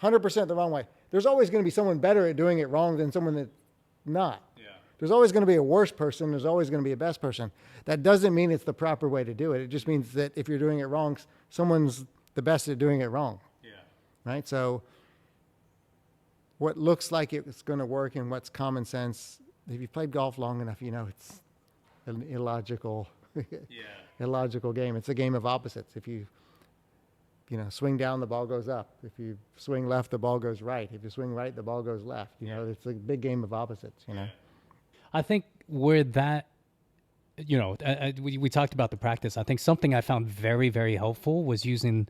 [SPEAKER 2] 100% the wrong way. There's always going to be someone better at doing it wrong than someone that's not. Yeah. There's always going to be a worse person. There's always going to be a best person. That doesn't mean it's the proper way to do it. It just means that if you're doing it wrong, someone's the best at doing it wrong. Yeah. Right? So what looks like it's going to work and what's common sense, if you've played golf long enough, it's an illogical game. It's a game of opposites. If you swing down, the ball goes up. If you swing left, the ball goes right. If you swing right, the ball goes left. It's a big game of opposites,
[SPEAKER 1] I think where that, we talked about the practice. I think something I found very, very helpful was using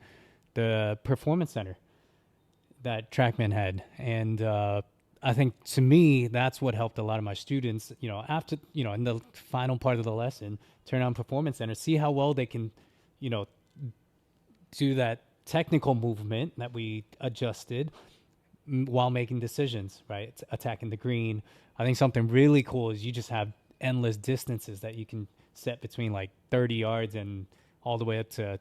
[SPEAKER 1] the performance center that TrackMan had. And I think to me, that's what helped a lot of my students, after, in the final part of the lesson, turn on performance center, see how well they can, do that technical movement that we adjusted while making decisions, right? Attacking the green. I think something really cool is you just have endless distances that you can set between like 30 yards and all the way up to,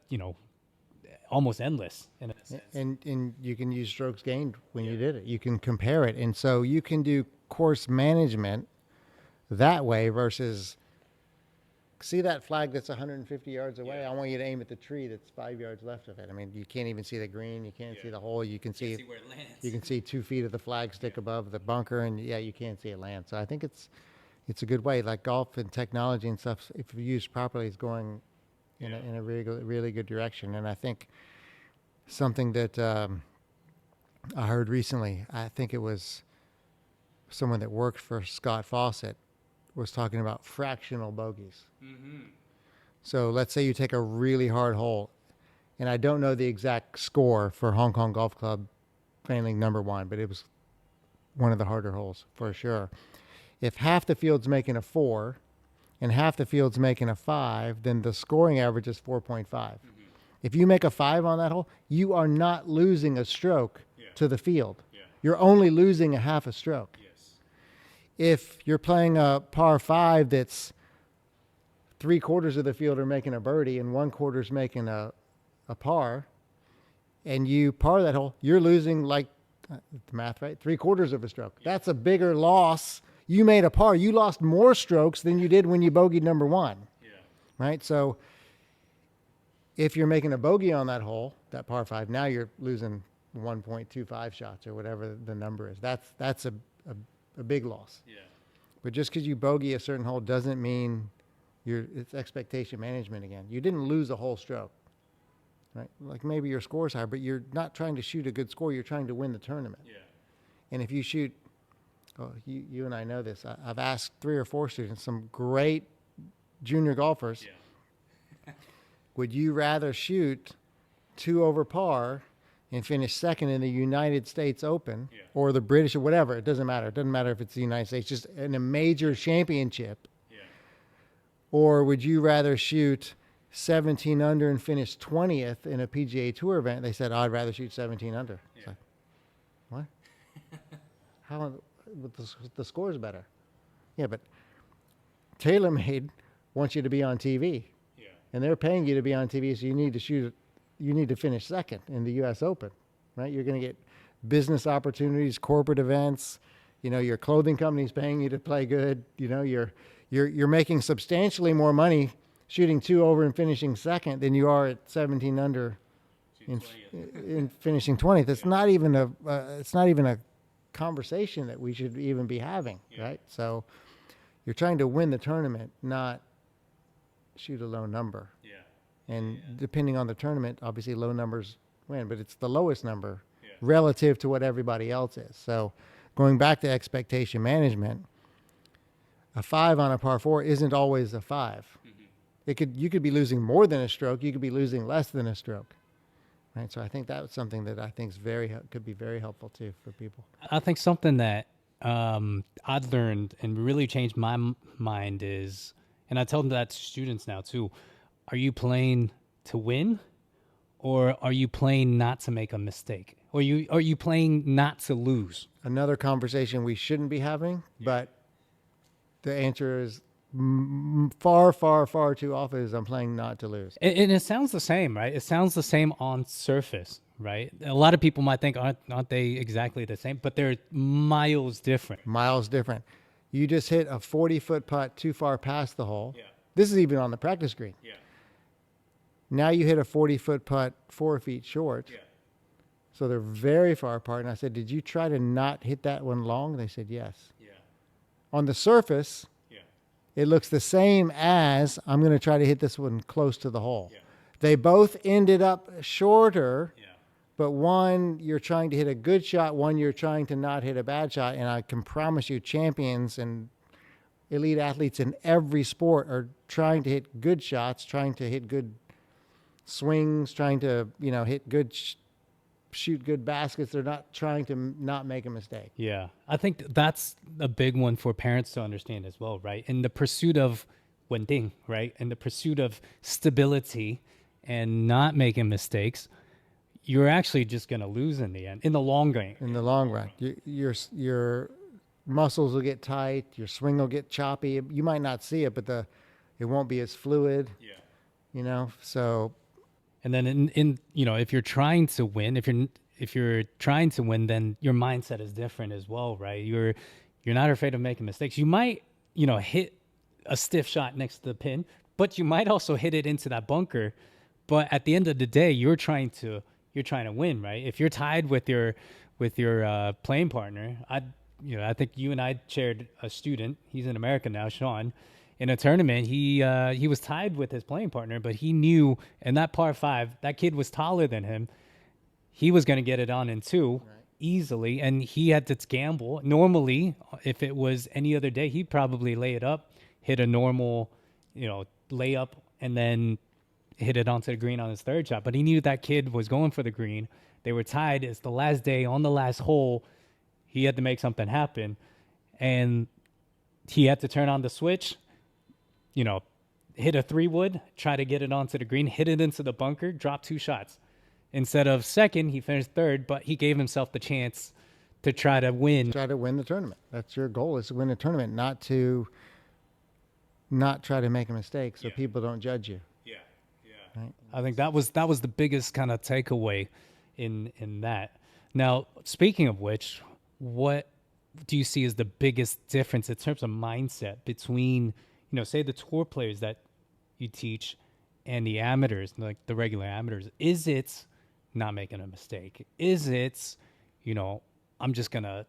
[SPEAKER 1] almost endless in a sense.
[SPEAKER 2] And you can use strokes gained when you did it. You can compare it. And so you can do course management that way versus see that flag that's 150 yards away? I want you to aim at the tree that's 5 yards left of it. I mean, you can't even see the green. You can't see the hole. You can see
[SPEAKER 1] where it lands.
[SPEAKER 2] You can see 2 feet of the flag stick above the bunker, and you can't see it land. So I think it's a good way. Like golf and technology and stuff, if used properly, is going in a really good direction. And I think something that I heard recently, I think it was someone that worked for Scott Fawcett, was talking about fractional bogeys. So let's say you take a really hard hole, and I don't know the exact score for Hong Kong Golf Club training number 1, but it was one of the harder holes for sure. If half the field's making a 4 and half the field's making a 5, then the scoring average is 4.5. If you make a 5 on that hole, you are not losing a stroke to the field. You're only losing a half a stroke. If you're playing a par 5 that's 3/4 of the field are making a birdie and 1/4's making a par, and you par that hole, you're losing, like, the math right, 3/4 of a stroke. That's a bigger loss. You made a par. You lost more strokes than you did when you bogeyed number 1. Right? So if you're making a bogey on that hole, that par 5, now you're losing 1.25 shots or whatever the number is. That's a big loss. But just because you bogey a certain hole doesn't mean it's expectation management again. You didn't lose a whole stroke. Right? Like, maybe your score's high, but you're not trying to shoot a good score. You're trying to win the tournament. And if you shoot, you and I know this. I've asked 3 or 4 students, some great junior golfers, would you rather shoot 2 over par and finish second in the United States Open or the British or whatever? It doesn't matter. It doesn't matter if it's the United States, just in a major championship. Or would you rather shoot 17 under and finish 20th in a PGA Tour event? They said, I'd rather shoot 17 under. It's like, what? How? The score's better. Yeah, but TaylorMade wants you to be on TV. And they're paying you to be on TV, so you need to finish second in the U.S. Open, right? You're going to get business opportunities, corporate events. Your clothing company's paying you to play good. You're making substantially more money shooting 2 over and finishing second than you are at 17 under in finishing 20th. It's not even a conversation that we should even be having, right? So you're trying to win the tournament, not shoot a low number. And depending on the tournament, obviously low numbers win, but it's the lowest number relative to what everybody else is. So going back to expectation management, a 5 on a par 4 isn't always a 5. You could be losing more than a stroke. You could be losing less than a stroke. Right? So I think that's something that I think could be very helpful too for people.
[SPEAKER 1] I think something that I've learned and really changed my mind is, and I tell them that to students now too, are you playing to win, or are you playing not to make a mistake? Or are you playing not to lose?
[SPEAKER 2] Another conversation we shouldn't be having, but the answer is far, far, far too often is I'm playing not to lose.
[SPEAKER 1] And it sounds the same, right? It sounds the same on surface, right? A lot of people might think, aren't they exactly the same? But they're miles different.
[SPEAKER 2] Miles different. You just hit a 40-foot putt too far past the hole. This is even on the practice green. Now you hit a 40-foot putt 4 feet short. So they're very far apart. And I said, did you try to not hit that one long? They said, yes. On the surface, it looks the same as I'm going to try to hit this one close to the hole. They both ended up shorter, but one you're trying to hit a good shot, one you're trying to not hit a bad shot. And I can promise you, champions and elite athletes in every sport are trying to hit good shots, trying to hit good swings, trying to hit good shoot good baskets. They're not trying to not make a mistake.
[SPEAKER 1] I think that's a big one for parents to understand as well, right? In the pursuit of wending, right? In the pursuit of stability and not making mistakes, you're actually just going to lose in the end, in the long game.
[SPEAKER 2] In the long run, your muscles will get tight, your swing will get choppy. You might not see it, but it won't be as fluid. So.
[SPEAKER 1] And then in if you're trying to win, if you're trying to win, then your mindset is different as well, right? You're not afraid of making mistakes. You might, hit a stiff shot next to the pin, but you might also hit it into that bunker. But at the end of the day, you're trying to win, right? If you're tied with your playing partner, I think you and I shared a student. He's in America now, Sean. In a tournament, he was tied with his playing partner, but he knew in that par 5, that kid was taller than him. He was going to get it on in 2, easily, and he had to gamble. Normally, if it was any other day, he'd probably lay it up, hit a normal, layup, and then hit it onto the green on his third shot. But he knew that kid was going for the green. They were tied. It's the last day on the last hole. He had to make something happen, and he had to turn on the switch, hit a 3-wood, try to get it onto the green, hit it into the bunker, drop 2 shots. Instead of second, he finished third, but he gave himself the chance to try to win.
[SPEAKER 2] Try to win the tournament. That's your goal, is to win a tournament, not try to make a mistake so people don't judge you.
[SPEAKER 1] Yeah, yeah.
[SPEAKER 2] Right?
[SPEAKER 1] I think that was the biggest kind of takeaway in that. Now, speaking of which, what do you see as the biggest difference in terms of mindset between, say the tour players that you teach and the amateurs, like the regular amateurs? Is it not making a mistake? Is it, I'm just going to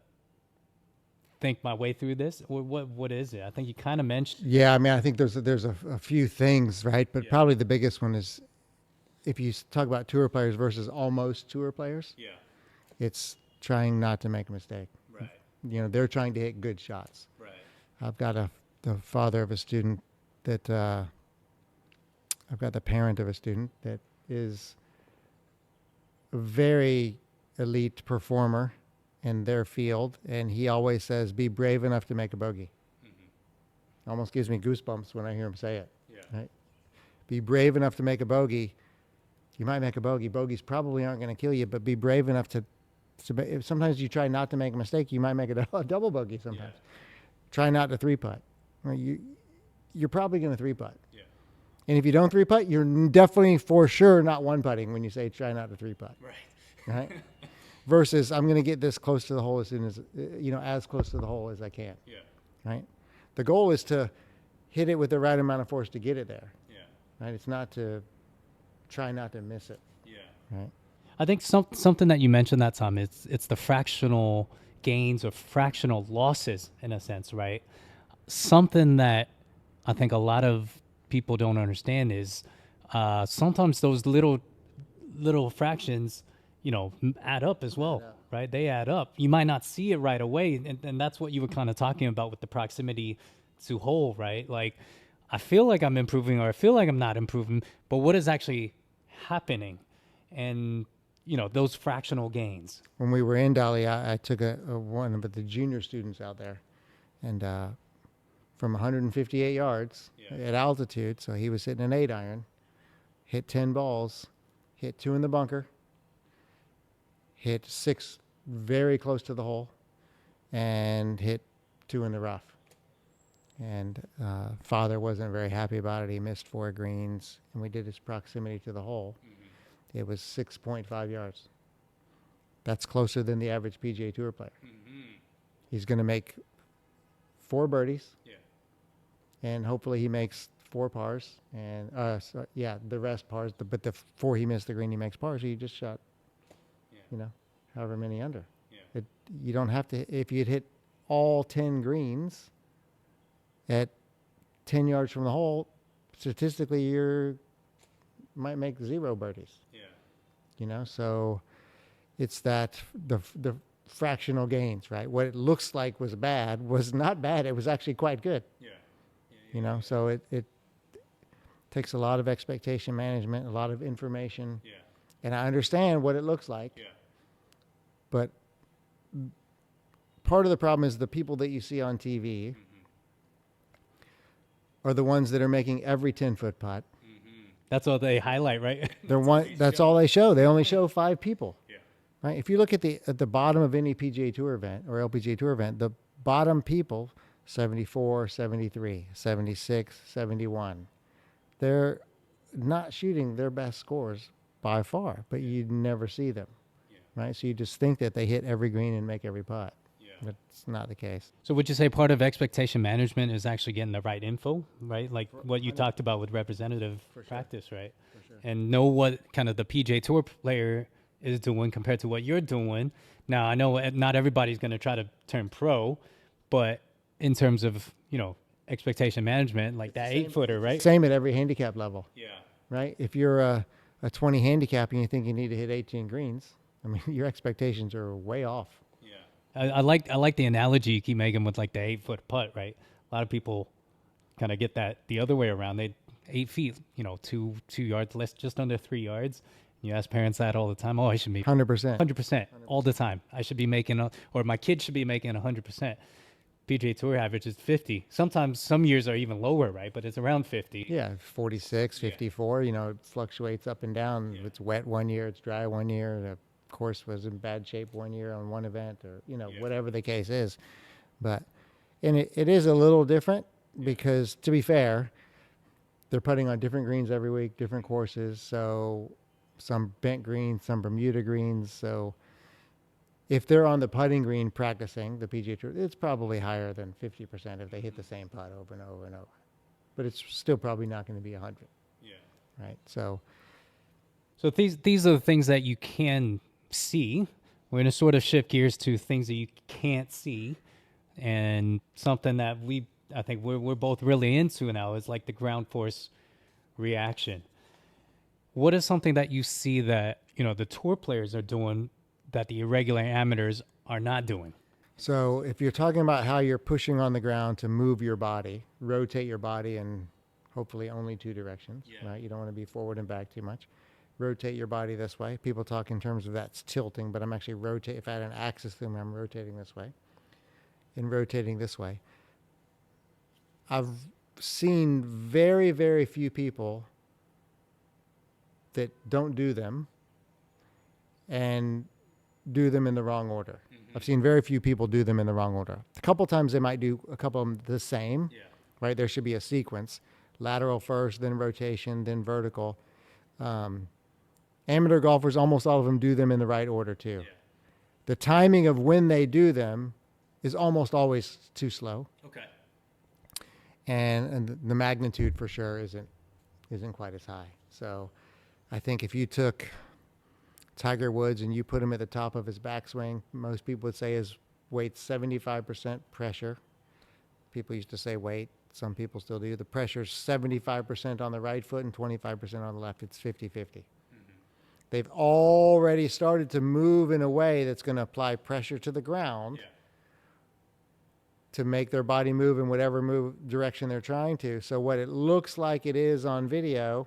[SPEAKER 1] think my way through this? Or what is it? I think you kind of mentioned.
[SPEAKER 2] Yeah, I mean, I think there's a few things, right? But probably the biggest one is, if you talk about tour players versus almost tour players, it's trying not to make a mistake.
[SPEAKER 1] Right.
[SPEAKER 2] They're trying to hit good shots.
[SPEAKER 1] Right.
[SPEAKER 2] I've got the father of a student that I've got the parent of a student that is a very elite performer in their field, and he always says, be brave enough to make a bogey. Mm-hmm. Almost gives me goosebumps when I hear him say it. Yeah. Right? Be brave enough to make a bogey. You might make a bogey. Bogeys probably aren't going to kill you, but be brave enough to sometimes you try not to make a mistake. You might make a double bogey sometimes. Yeah. Try not to 3-putt. You're probably going to 3-putt. Yeah. And if you don't 3-putt, you're definitely for sure not 1-putting when you say try not to 3-putt. Right? Versus, I'm going to get this close to the hole as soon as, as close to the hole as I can. Yeah. Right? The goal is to hit it with the right amount of force to get it there. Yeah. Right? It's not to try not to miss it. Yeah. Right?
[SPEAKER 1] I think something that you mentioned that time, it's the fractional gains or fractional losses in a sense, right? Something that I think a lot of people don't understand is sometimes those little fractions, add up as well, right? They add up. You might not see it right away, and that's what you were kind of talking about with the proximity to hole, right? Like, I feel like I'm improving or I feel like I'm not improving, but what is actually happening? And those fractional gains.
[SPEAKER 2] When we were in Dali, I took one of the junior students out there, and from 158 yards at altitude, so he was hitting an 8-iron, hit 10 balls, hit 2 in the bunker, hit 6 very close to the hole, and hit 2 in the rough. And father wasn't very happy about it. He missed 4 greens, and we did his proximity to the hole. It was 6.5 yards. That's closer than the average PGA Tour player. Mm-hmm. He's going to make 4 birdies. Yeah. And hopefully he makes 4 pars. And the rest pars. But the 4 he missed the green, he makes pars. So you just shot, however many under. Yeah. You don't have to. If you'd hit all 10 greens at 10 yards from the hole, statistically you might make 0 birdies. Yeah. So it's that the fractional gains, right? What it looks like was bad was not bad. It was actually quite good. Yeah. So it takes a lot of expectation management, a lot of information. Yeah. And I understand what it looks like. Yeah. But part of the problem is the people that you see on TV are the ones that are making every 10-foot putt.
[SPEAKER 1] That's all they highlight, right?
[SPEAKER 2] That's all they show. They only show 5 people. Yeah. Right? If you look at the bottom of any PGA Tour event or LPGA Tour event, the bottom people, 74, 73, 76, 71, they're not shooting their best scores by far, but you never see them. Yeah. Right? So you just think that they hit every green and make every putt. Yeah. That's not the case.
[SPEAKER 1] So would you say part of expectation management is actually getting the right info, right? Like what you talked about with representative practice, right? For sure. And know what kind of the PGA Tour player is doing compared to what you're doing. Now, I know not everybody's going to try to turn pro, but in terms of, expectation management, like that 8-footer, right?
[SPEAKER 2] Same at every handicap level.
[SPEAKER 1] Yeah.
[SPEAKER 2] Right? If you're a 20 handicap and you think you need to hit 18 greens, I mean, your expectations are way off.
[SPEAKER 1] Yeah. I like the analogy you keep making with like the 8-foot putt, right? A lot of people kind of get that the other way around. They 8 feet, 2 yards less, just under 3 yards. You ask parents that all the time. Oh, I should be
[SPEAKER 2] 100%.
[SPEAKER 1] 100% all the time. I should be making, or my kid should be making 100%. PGA Tour average is 50. Sometimes some years are even lower, right? But it's around 50.
[SPEAKER 2] Yeah, 46, 54. It fluctuates up and down.
[SPEAKER 1] Yeah.
[SPEAKER 2] It's wet one year, it's dry one year. The course was in bad shape one year on one event, or whatever the case is. But it is a little different because, to be fair, they're putting on different greens every week, different courses. So some bent greens, some Bermuda greens. So if they're on the putting green practicing the PGA Tour, it's probably higher than 50% if they hit the same putt over and over and over. But it's still probably not going to be 100.
[SPEAKER 1] Yeah.
[SPEAKER 2] Right. So
[SPEAKER 1] these are the things that you can see. We're going to sort of shift gears to things that you can't see, and something that I think we're both really into now is like the ground force reaction. What is something that you see that the tour players are doing that the irregular amateurs are not doing?
[SPEAKER 2] So if you're talking about how you're pushing on the ground to move your body, rotate your body in hopefully only two directions, right? You don't want to be forward and back too much. Rotate your body this way. People talk in terms of that's tilting, but I'm actually rotating. If I had an axis through me, I'm rotating this way. And rotating this way. I've seen very, very few people that don't do them and do them in the wrong order. I've seen very few people do them in the wrong order. A couple times they might do a couple of them the same, right? There should be a sequence. Lateral first, then rotation, then vertical. Amateur golfers, almost all of them do them in the right order too. Yeah. The timing of when they do them is almost always too slow.
[SPEAKER 1] Okay.
[SPEAKER 2] And the magnitude for sure isn't quite as high. So I think if you took Tiger Woods and you put him at the top of his backswing, most people would say his weight's 75% pressure. People used to say weight. Some people still do. The pressure's 75% on the right foot and 25% on the left. It's 50-50. They've already started to move in a way that's going to apply pressure to the ground to make their body move in whatever direction they're trying to. So what it looks like it is on video,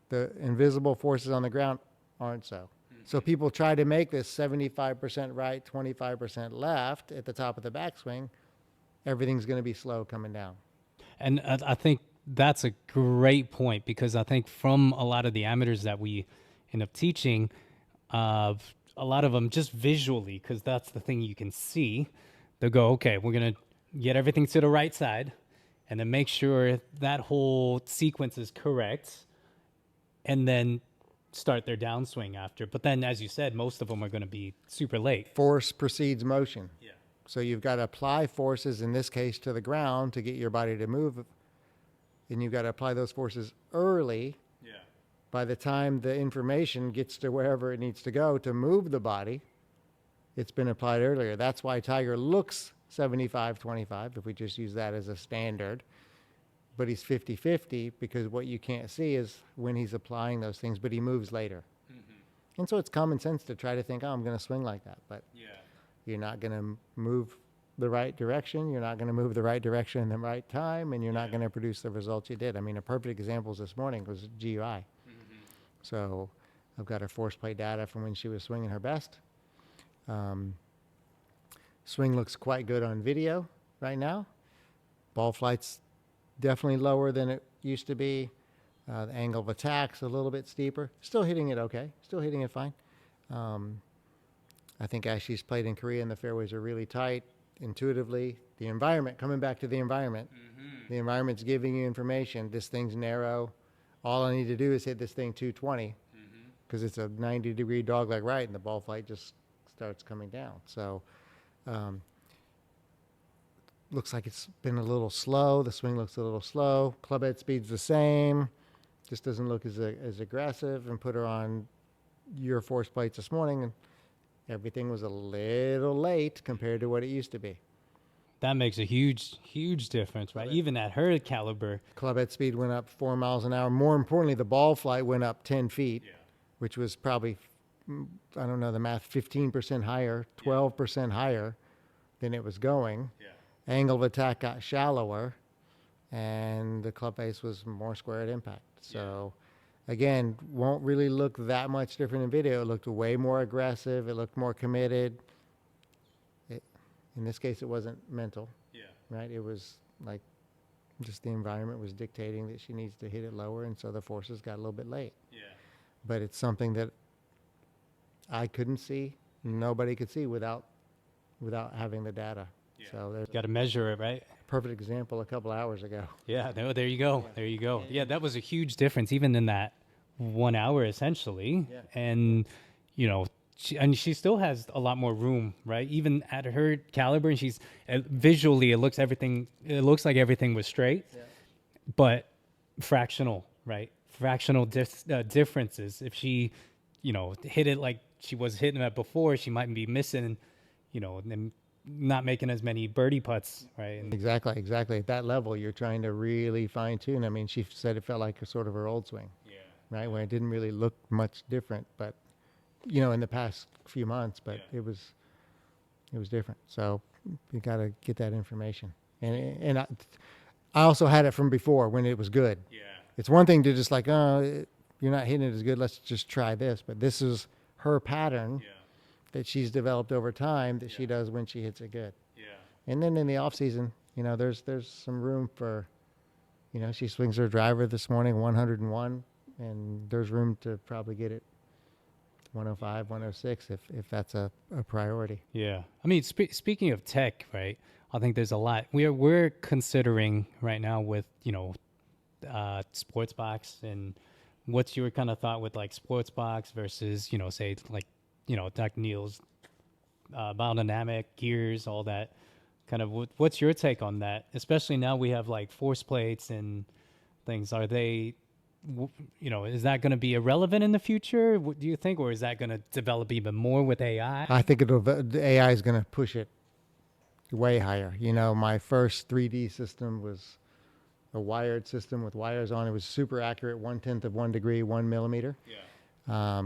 [SPEAKER 2] the invisible forces on the ground aren't so. So people try to make this 75% right, 25% left at the top of the backswing. Everything's going to be slow coming down.
[SPEAKER 1] And I think that's a great point, because I think from a lot of the amateurs that we end up teaching, a lot of them just visually, because that's the thing you can see, they'll go, okay, we're going to get everything to the right side and then make sure that whole sequence is correct, and then start their downswing after. But then, as you said, most of them are going to be super late.
[SPEAKER 2] Force precedes motion.
[SPEAKER 1] Yeah.
[SPEAKER 2] So you've got to apply forces, in this case, to the ground to get your body to move. And you've got to apply those forces early. Yeah. By the time the information gets to wherever it needs to go to move the body, it's been applied earlier. That's why Tiger looks 75-25, if we just use that as a standard. But he's 50-50 because what you can't see is when he's applying those things, but he moves later. And so it's common sense to try to think, oh, I'm going to swing like that. But you're not going to move the right direction. You're not going to move the right direction in the right time, and you're not going to produce the results you did. I mean, a perfect example this morning was GUI. So I've got her force plate data from when she was swinging her best. Swing looks quite good on video right now. Ball flight's definitely lower than it used to be. The angle of attack's a little bit steeper. Still hitting it okay. Still hitting it fine. I think as she's played in Korea and the fairways are really tight, intuitively. The environment, coming back to the environment, the environment's giving you information. This thing's narrow. All I need to do is hit this thing 220 because it's a 90-degree dogleg right, and the ball flight just starts coming down. So looks like it's been a little slow. The swing looks a little slow. Club head speed's the same. Just doesn't look as aggressive. And put her on your force plates this morning, and everything was a little late compared to what it used to be.
[SPEAKER 1] That makes a huge, huge difference, right? Even at her caliber.
[SPEAKER 2] Club head speed went up 4 miles an hour. More importantly, the ball flight went up 10 feet, which was probably I don't know the math, 15% higher, 12% higher than it was going.
[SPEAKER 1] Yeah.
[SPEAKER 2] Angle of attack got shallower, and the club face was more square at impact. So, again, won't really look that much different in video. It looked way more aggressive. It looked more committed. In this case, it wasn't mental.
[SPEAKER 1] Yeah.
[SPEAKER 2] Right? It was like just the environment was dictating that she needs to hit it lower, and so the forces got a little bit late.
[SPEAKER 1] Yeah.
[SPEAKER 2] But it's something that I couldn't see, nobody could see without having the data.
[SPEAKER 1] Yeah.
[SPEAKER 2] So there's
[SPEAKER 1] Got to measure it, right?
[SPEAKER 2] a perfect example a couple hours ago.
[SPEAKER 1] Yeah, no, there you go. There you go. Yeah, that was a huge difference, even in that 1 hour, essentially.
[SPEAKER 2] Yeah.
[SPEAKER 1] And, you know, she still has a lot more room, right? Even at her caliber, and she's visually, it looks like everything was straight, but fractional, right? Fractional differences. If she, you know, hit it like she was hitting it before, she might be missing, you know, and not making as many birdie putts, right? And
[SPEAKER 2] Exactly. At that level, you're trying to really fine tune. I mean, she said it felt like a sort of her old swing, right? Where it didn't really look much different, but, you know, in the past few months, but it was different. So you got to get that information. And I also had it from before when it was good.
[SPEAKER 1] Yeah.
[SPEAKER 2] It's one thing to just like, oh, you're not hitting it as good. Let's just try this. But this is her pattern that she's developed over time that she does when she hits it good.
[SPEAKER 1] Yeah.
[SPEAKER 2] And then in the off season, you know, there's some room for, you know, she swings her driver this morning, 101, and there's room to probably get it 105, 106 if that's a priority.
[SPEAKER 1] Yeah. I mean, speaking of tech, right? I think there's a lot. We're considering right now with, you know, sports box, and what's your kind of thought with like sports box versus, you know, say like, you know, Doc Neal's biodynamic gears, all that kind of, what's your take on that? Especially now we have like force plates and things. Are they, you know, is that going to be irrelevant in the future? What do you think? Or is that going to develop even more with AI?
[SPEAKER 2] I think the AI is going to push it way higher. You know, my first 3D system was a wired system with wires on. It was super accurate, 1/10 of 1 degree, 1 millimeter.
[SPEAKER 1] Yeah.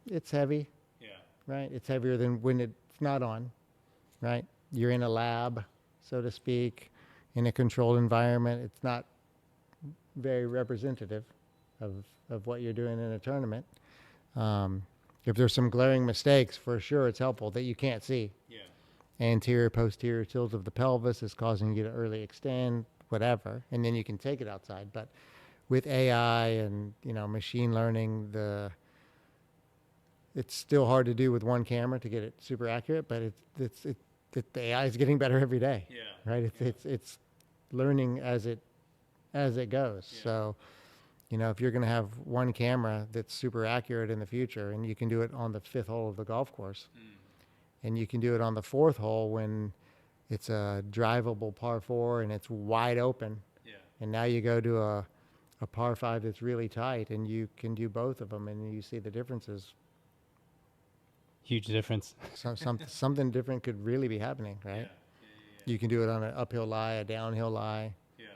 [SPEAKER 2] It's heavy.
[SPEAKER 1] Yeah.
[SPEAKER 2] Right? It's heavier than when it's not on, right? You're in a lab, so to speak, in a controlled environment. It's not very representative of what you're doing in a tournament. If there's some glaring mistakes, for sure it's helpful that you can't see.
[SPEAKER 1] Yeah.
[SPEAKER 2] Anterior, posterior tilt of the pelvis is causing you to early extend, whatever, and then you can take it outside. But with AI and, you know, machine learning, it's still hard to do with one camera to get it super accurate, but the AI is getting better every day.
[SPEAKER 1] Yeah.
[SPEAKER 2] Right? It's learning as it goes.
[SPEAKER 1] Yeah.
[SPEAKER 2] So, you know, if you're going to have one camera that's super accurate in the future, and you can do it on the 5th hole of the golf course, and you can do it on the 4th hole when it's a drivable par 4 and it's wide open, and now you go to a par 5 that's really tight, and you can do both of them, and you see the differences.
[SPEAKER 1] Huge difference.
[SPEAKER 2] So something different could really be happening, right?
[SPEAKER 1] Yeah.
[SPEAKER 2] You can do it on an uphill lie, a downhill lie.
[SPEAKER 1] Yeah.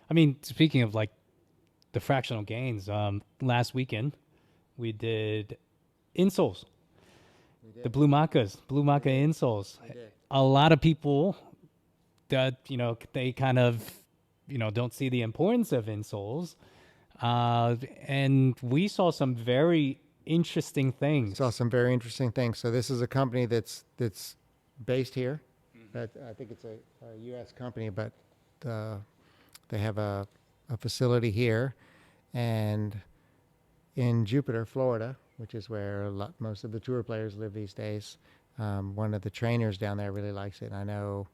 [SPEAKER 1] I mean, speaking of like the fractional gains, last weekend we did insoles. The Blue Maca insoles. A lot of people that, you know, they kind of, you know, don't see the importance of insoles. And we saw some very interesting things.
[SPEAKER 2] So this is a company that's based here. I think it's a U.S. company, but they have a facility here, and in Jupiter, Florida, which is where most of the tour players live these days. One of the trainers down there really likes it. And I know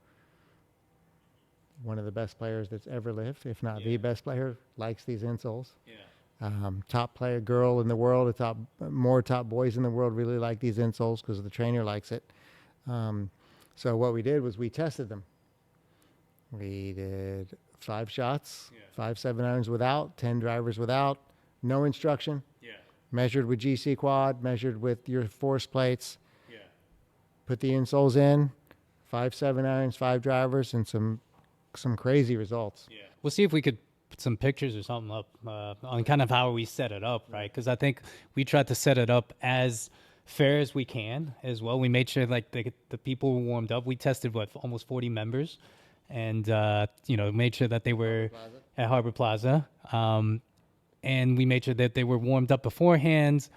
[SPEAKER 2] one of the best players that's ever lived, if not the best player, likes these insoles.
[SPEAKER 1] Yeah.
[SPEAKER 2] Top player girl in the world, more top boys in the world really like these insoles because the trainer likes it. So what we did was we tested them. We did 5 shots, 5 7-irons without, 10 drivers without, no instruction.
[SPEAKER 1] Yeah.
[SPEAKER 2] Measured with GC quad, measured with your force plates.
[SPEAKER 1] Yeah.
[SPEAKER 2] Put the insoles in, 5 7-irons, 5 drivers, and some crazy results.
[SPEAKER 1] Yeah. We'll see if we could put some pictures or something up on kind of how we set it up, right? Because I think we tried to set it up as fair as we can as well. We made sure like the people were warmed up. We tested almost 40 members, and made sure that they were at Harbor Plaza, and we made sure that they were warmed up beforehand,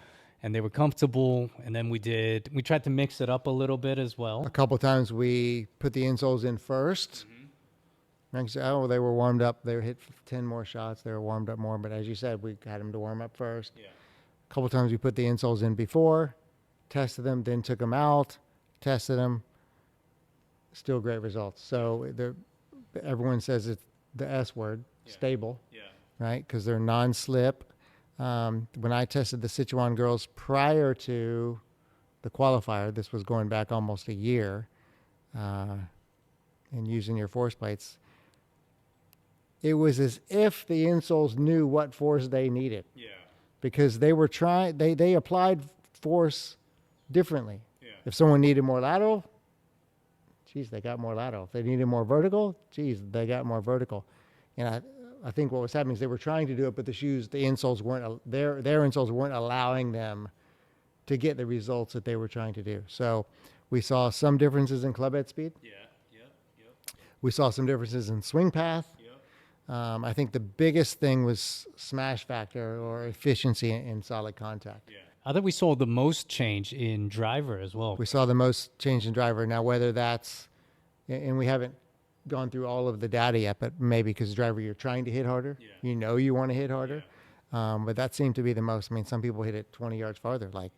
[SPEAKER 1] and they were comfortable. And then we tried to mix it up a little bit as well.
[SPEAKER 2] A couple times we put the insoles in first. They were warmed up. They hit 10 more shots. They were warmed up more. But as you said, we had them to warm up first.
[SPEAKER 1] Yeah.
[SPEAKER 2] A couple times we put the insoles in before, tested them, then took them out, tested them. Still great results. So everyone says it's the S word, stable, right? Because they're non-slip. When I tested the Sichuan girls prior to the qualifier, this was going back almost a year, and using your force plates, it was as if the insoles knew what force they needed. Yeah. Because they were they applied force differently. Yeah. If someone needed more lateral, they got more lateral. If they needed more vertical, they got more vertical. And I think what was happening is they were trying to do it, but the insoles weren't, their insoles weren't allowing them to get the results that they were trying to do. So we saw some differences in club head speed. Yeah. We saw some differences in swing path. I think the biggest thing was smash factor or efficiency in solid contact. Yeah.
[SPEAKER 1] I think we saw the most change in driver as well.
[SPEAKER 2] We saw the most change in driver. Now, whether that's, and we haven't gone through all of the data yet, but maybe because driver, you're trying to hit harder. Yeah. You want to hit harder. Yeah. But that seemed to be the most. I mean, some people hit it 20 yards farther, like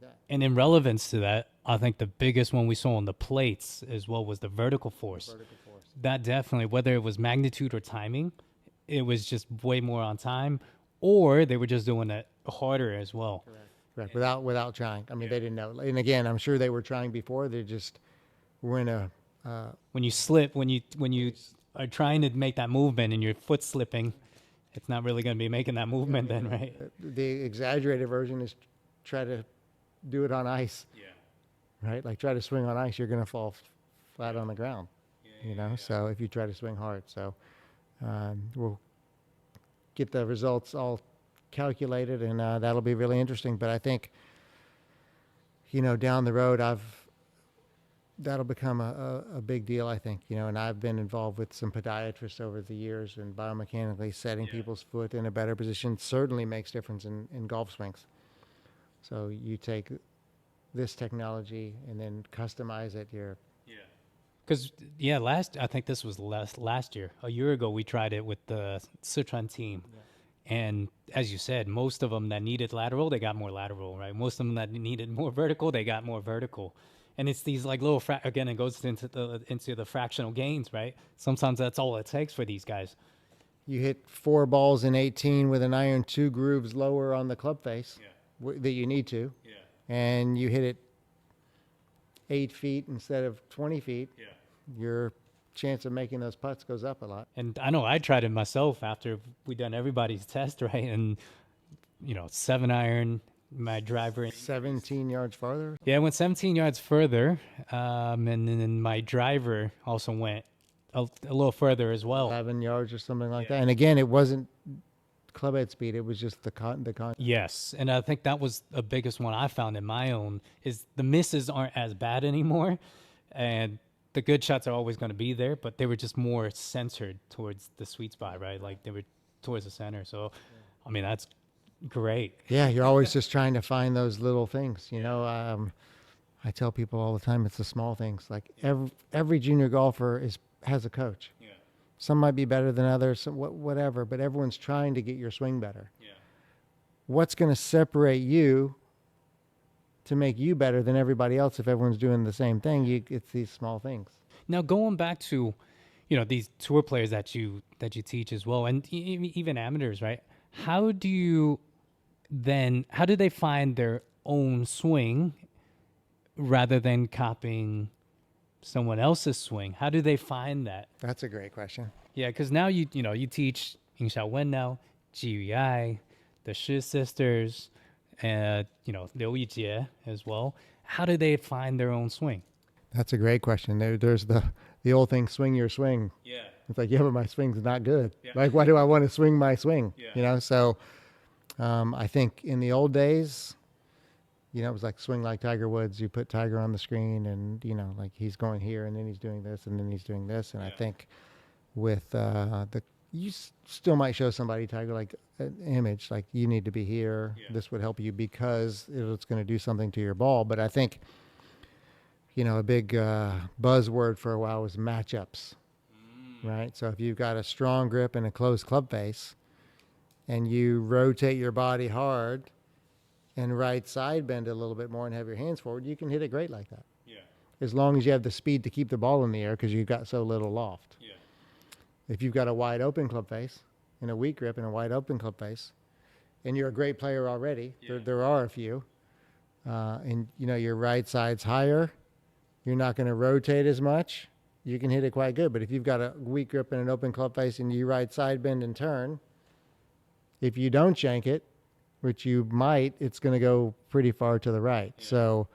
[SPEAKER 2] that.
[SPEAKER 1] And in relevance to that, I think the biggest one we saw on the plates as well was the vertical force. That definitely, whether it was magnitude or timing, it was just way more on time, or they were just doing it harder as well.
[SPEAKER 2] Correct. Without trying. I mean, they didn't know. And again, I'm sure they were trying before. They just were in a.
[SPEAKER 1] When you slip, when you are trying to make that movement and your foot's slipping, it's not really going to be making that movement then, right?
[SPEAKER 2] The exaggerated version is try to do it on ice. Yeah. Right? Like try to swing on ice, you're going to fall flat on the ground. So if you try to swing hard. So we'll get the results all calculated, and that'll be really interesting. But I think, down the road, that'll become a big deal, I think, and I've been involved with some podiatrists over the years, and biomechanically setting people's foot in a better position certainly makes difference in golf swings. So you take this technology and then customize it.
[SPEAKER 1] Because, I think this was last year. A year ago, we tried it with the Sichuan team. Yeah. And as you said, most of them that needed lateral, they got more lateral, right? Most of them that needed more vertical, they got more vertical. And it's these like little, again, it goes into the fractional gains, right? Sometimes that's all it takes for these guys.
[SPEAKER 2] You hit 4 balls in 18 with an iron 2 grooves lower on the club face that you need to. Yeah. And you hit it 8 feet instead of 20 feet, your chance of making those putts goes up a lot.
[SPEAKER 1] And I know I tried it myself after we done everybody's test, right? And, 7 iron, my driver.
[SPEAKER 2] 17 yards farther?
[SPEAKER 1] Yeah, I went 17 yards further. And then my driver also went a little further as well.
[SPEAKER 2] 11 yards or something like that. And again, it wasn't club head speed, it was just the contact.
[SPEAKER 1] Yes, and I think that was the biggest one I found in my own is the misses aren't as bad anymore, and the good shots are always going to be there, but they were just more centered towards the sweet spot, right? Like they were towards the center. So, I mean, that's great.
[SPEAKER 2] Yeah, you're always just trying to find those little things. I tell people all the time, it's the small things. Like every junior golfer has a coach. Yeah. Some might be better than others, whatever, but everyone's trying to get your swing better. Yeah. What's going to separate you to make you better than everybody else if everyone's doing the same thing? It's these small things.
[SPEAKER 1] Now, going back to, these tour players that you teach as well, and even amateurs, right? How do they find their own swing rather than copying someone else's swing? How do they find that?
[SPEAKER 2] That's a great question.
[SPEAKER 1] Yeah, because now you teach Ying Xiaowen now, Ji Yuai, the Shi sisters, and Liu Yijie as well. How do they find their own swing?
[SPEAKER 2] That's a great question. There's the old thing, swing your swing. Yeah. It's like, but my swing's not good. Yeah. Like, why do I want to swing my swing? Yeah. So I think in the old days, You know, it was like Swing Like Tiger Woods. You put Tiger on the screen, and you know, like he's going here, and then he's doing this, and then he's doing this. And I think with still might show somebody Tiger like an image, like you need to be here. Yeah. This would help you because it's going to do something to your ball. But I think, you know, a big buzzword for a while was matchups, right? So if you've got a strong grip and a closed club face, and you rotate your body hard and right side bend a little bit more and have your hands forward, you can hit it great like that. Yeah. As long as you have the speed to keep the ball in the air because you've got so little loft. Yeah. If you've got a wide open club face and a weak grip and a wide open club face, and you're a great player already, there are a few, and you know your right side's higher, you're not going to rotate as much, you can hit it quite good. But if you've got a weak grip and an open club face and you right side bend and turn, if you don't shank it, which you might, it's going to go pretty far to the right. Yeah. So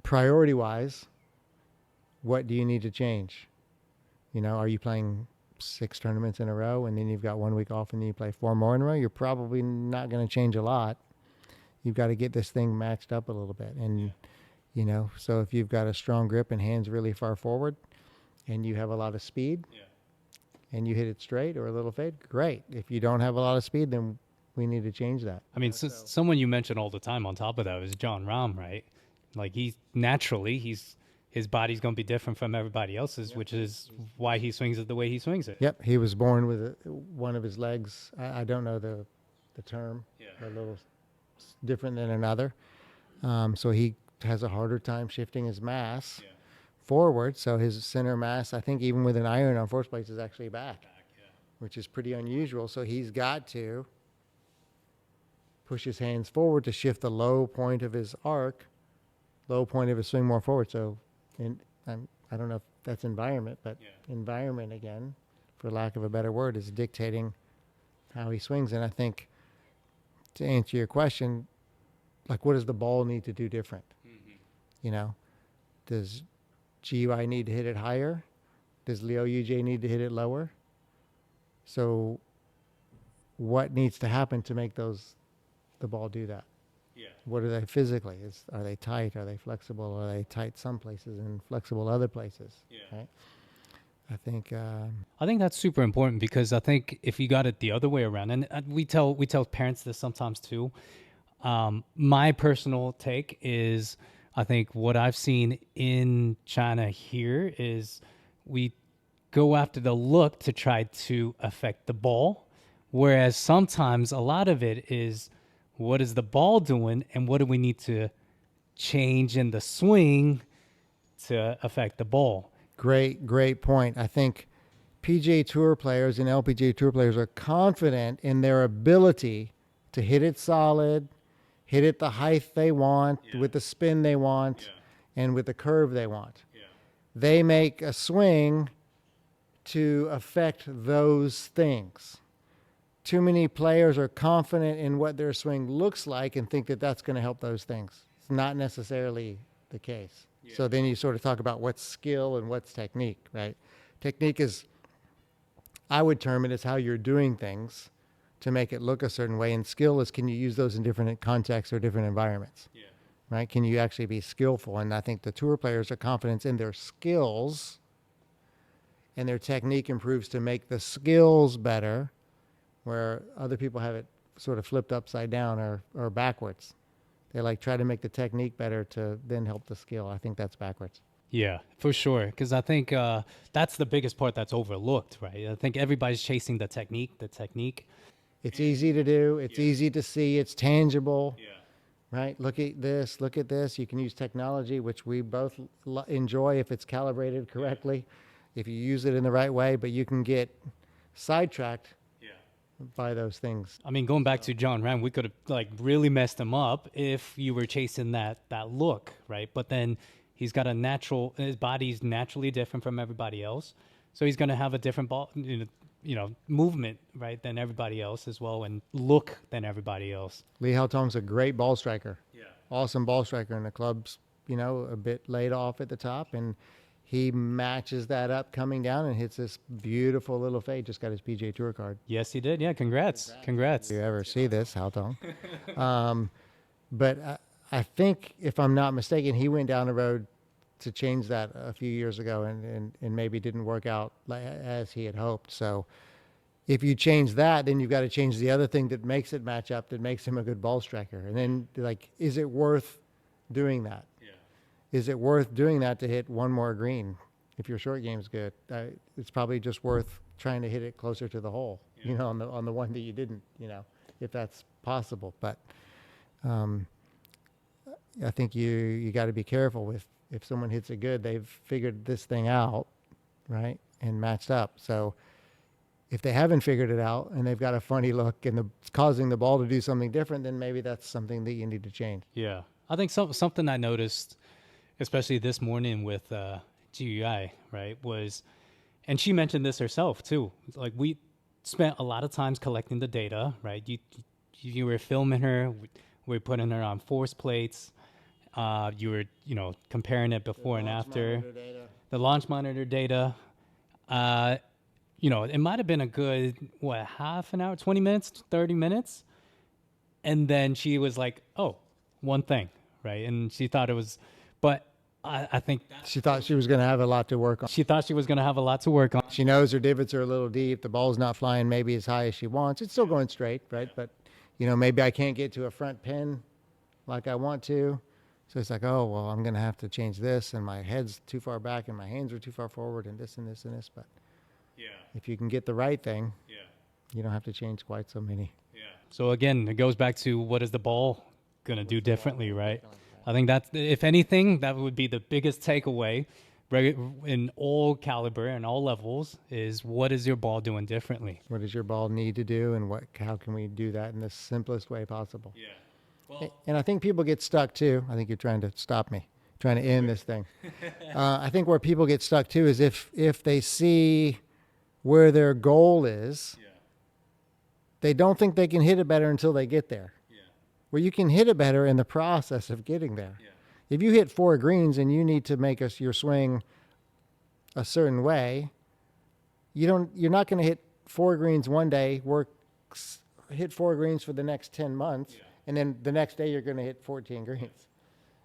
[SPEAKER 2] priority-wise, what do you need to change? You know, are you playing 6 tournaments in a row and then you've got 1 week off and then you play 4 more in a row? You're probably not going to change a lot. You've got to get this thing maxed up a little bit. And, you know, so if you've got a strong grip and hands really far forward and you have a lot of speed, and you hit it straight or a little fade, great. If you don't have a lot of speed, then we need to change that.
[SPEAKER 1] I mean, someone you mention all the time on top of that is Jon Rahm, right? Like his body's going to be different from everybody else's, which is why he swings it the way he swings it.
[SPEAKER 2] Yep, he was born with one of his legs. I don't know the term, a little different than another. So he has a harder time shifting his mass forward, so his center mass, I think even with an iron on first place, is actually back, which is pretty unusual. So he's got to push his hands forward to shift the low point of his arc, low point of his swing more forward. So I don't know if that's environment, but environment, again, for lack of a better word, is dictating how he swings. And I think, to answer your question, like, what does the ball need to do different? Mm-hmm. You know, does GUI need to hit it higher? Does Leo UJ need to hit it lower? So what needs to happen to make the ball do that? Yeah. What are they physically? Are they tight? Are they flexible? Are they tight some places and flexible other places? Yeah. Right?
[SPEAKER 1] I think that's super important, because I think if you got it the other way around, and we tell parents this sometimes too. My personal take is, I think what I've seen in China here is we go after the look to try to affect the ball, whereas sometimes a lot of it is, what is the ball doing and what do we need to change in the swing to affect the ball?
[SPEAKER 2] Great point. I think PGA Tour players and LPGA Tour players are confident in their ability to hit it solid, hit it the height they want, with the spin they want, and with the curve they want. Yeah. They make a swing to affect those things. Too many players are confident in what their swing looks like and think that that's going to help those things. It's not necessarily the case. Yeah. So then you sort of talk about what's skill and what's technique, right? Technique is, I would term it as how you're doing things to make it look a certain way, and skill is, can you use those in different contexts or different environments? Yeah. Right? Can you actually be skillful? And I think the tour players are confident in their skills, and their technique improves to make the skills better, where other people have it sort of flipped upside down or backwards. They like try to make the technique better to then help the skill. I think that's backwards.
[SPEAKER 1] Yeah, for sure. Because I think that's the biggest part that's overlooked, right? I think everybody's chasing the technique.
[SPEAKER 2] It's easy to do. It's easy to see. It's tangible, right? Look at this. You can use technology, which we both enjoy if it's calibrated correctly, if you use it in the right way, but you can get sidetracked by those things.
[SPEAKER 1] I mean, going back to Jon Rahm, we could have like really messed him up if you were chasing that look, right? But then his body's naturally different from everybody else. So he's going to have a different ball, movement, right, than everybody else as well, and look than everybody else.
[SPEAKER 2] Lee Hao-tong's a great ball striker. Yeah. Awesome ball striker, and the club's, a bit laid off at the top, and he matches that up coming down and hits this beautiful little fade. Just got his PGA Tour card.
[SPEAKER 1] Yes, he did. Yeah, congrats. Congrats.
[SPEAKER 2] If you ever see this, how long? But I think, if I'm not mistaken, he went down the road to change that a few years ago, and maybe didn't work out as he had hoped. So if you change that, then you've got to change the other thing that makes it match up, that makes him a good ball striker. And then, like, is it worth doing that? Is it worth doing that to hit one more green? If your short game's good, it's probably just worth trying to hit it closer to the hole, you know, on the one that you didn't, you know, if that's possible. But I think you got to be careful with, if someone hits it good, they've figured this thing out, right, and matched up. So if they haven't figured it out and they've got a funny look and it's causing the ball to do something different, then maybe that's something that you need to change.
[SPEAKER 1] Yeah, I think something I noticed, especially this morning with GUI, right, was, and she mentioned this herself too, like, we spent a lot of times collecting the data, right? You were filming her, we were putting her on force plates, you were, you know, comparing it before and after, the launch monitor data. You know, it might have been a good, half an hour, 20 minutes, 30 minutes. And then she was like, oh, one thing, right? And she thought it was, but I think
[SPEAKER 2] She thought she was going to have a lot to work on.
[SPEAKER 1] she thought she was going to have a lot to work on.
[SPEAKER 2] She knows her divots are a little deep. The ball's not flying maybe as high as she wants. It's still going straight, right? But, you know, maybe I can't get to a front pin like I want to. So it's like, oh, well, I'm going to have to change this, and my head's too far back and my hands are too far forward, and this and this and this. But if you can get the right thing, you don't have to change quite so many.
[SPEAKER 1] So again, it goes back to, what is the ball going to do differently, right? I think that's, if anything, that would be the biggest takeaway in all caliber and all levels, is what is your ball doing differently?
[SPEAKER 2] What does your ball need to do, and how can we do that in the simplest way possible? And I think people get stuck too. I think you're trying to stop me, trying to end this thing. I think where people get stuck too is if they see where their goal is, they don't think they can hit it better until they get there. Where you can hit it better in the process of getting there. If you hit 4 greens and you need to make your swing a certain way, you're not going to hit 4 greens one day, hit 4 greens for the next 10 months, and then the next day you're going to hit 14 greens.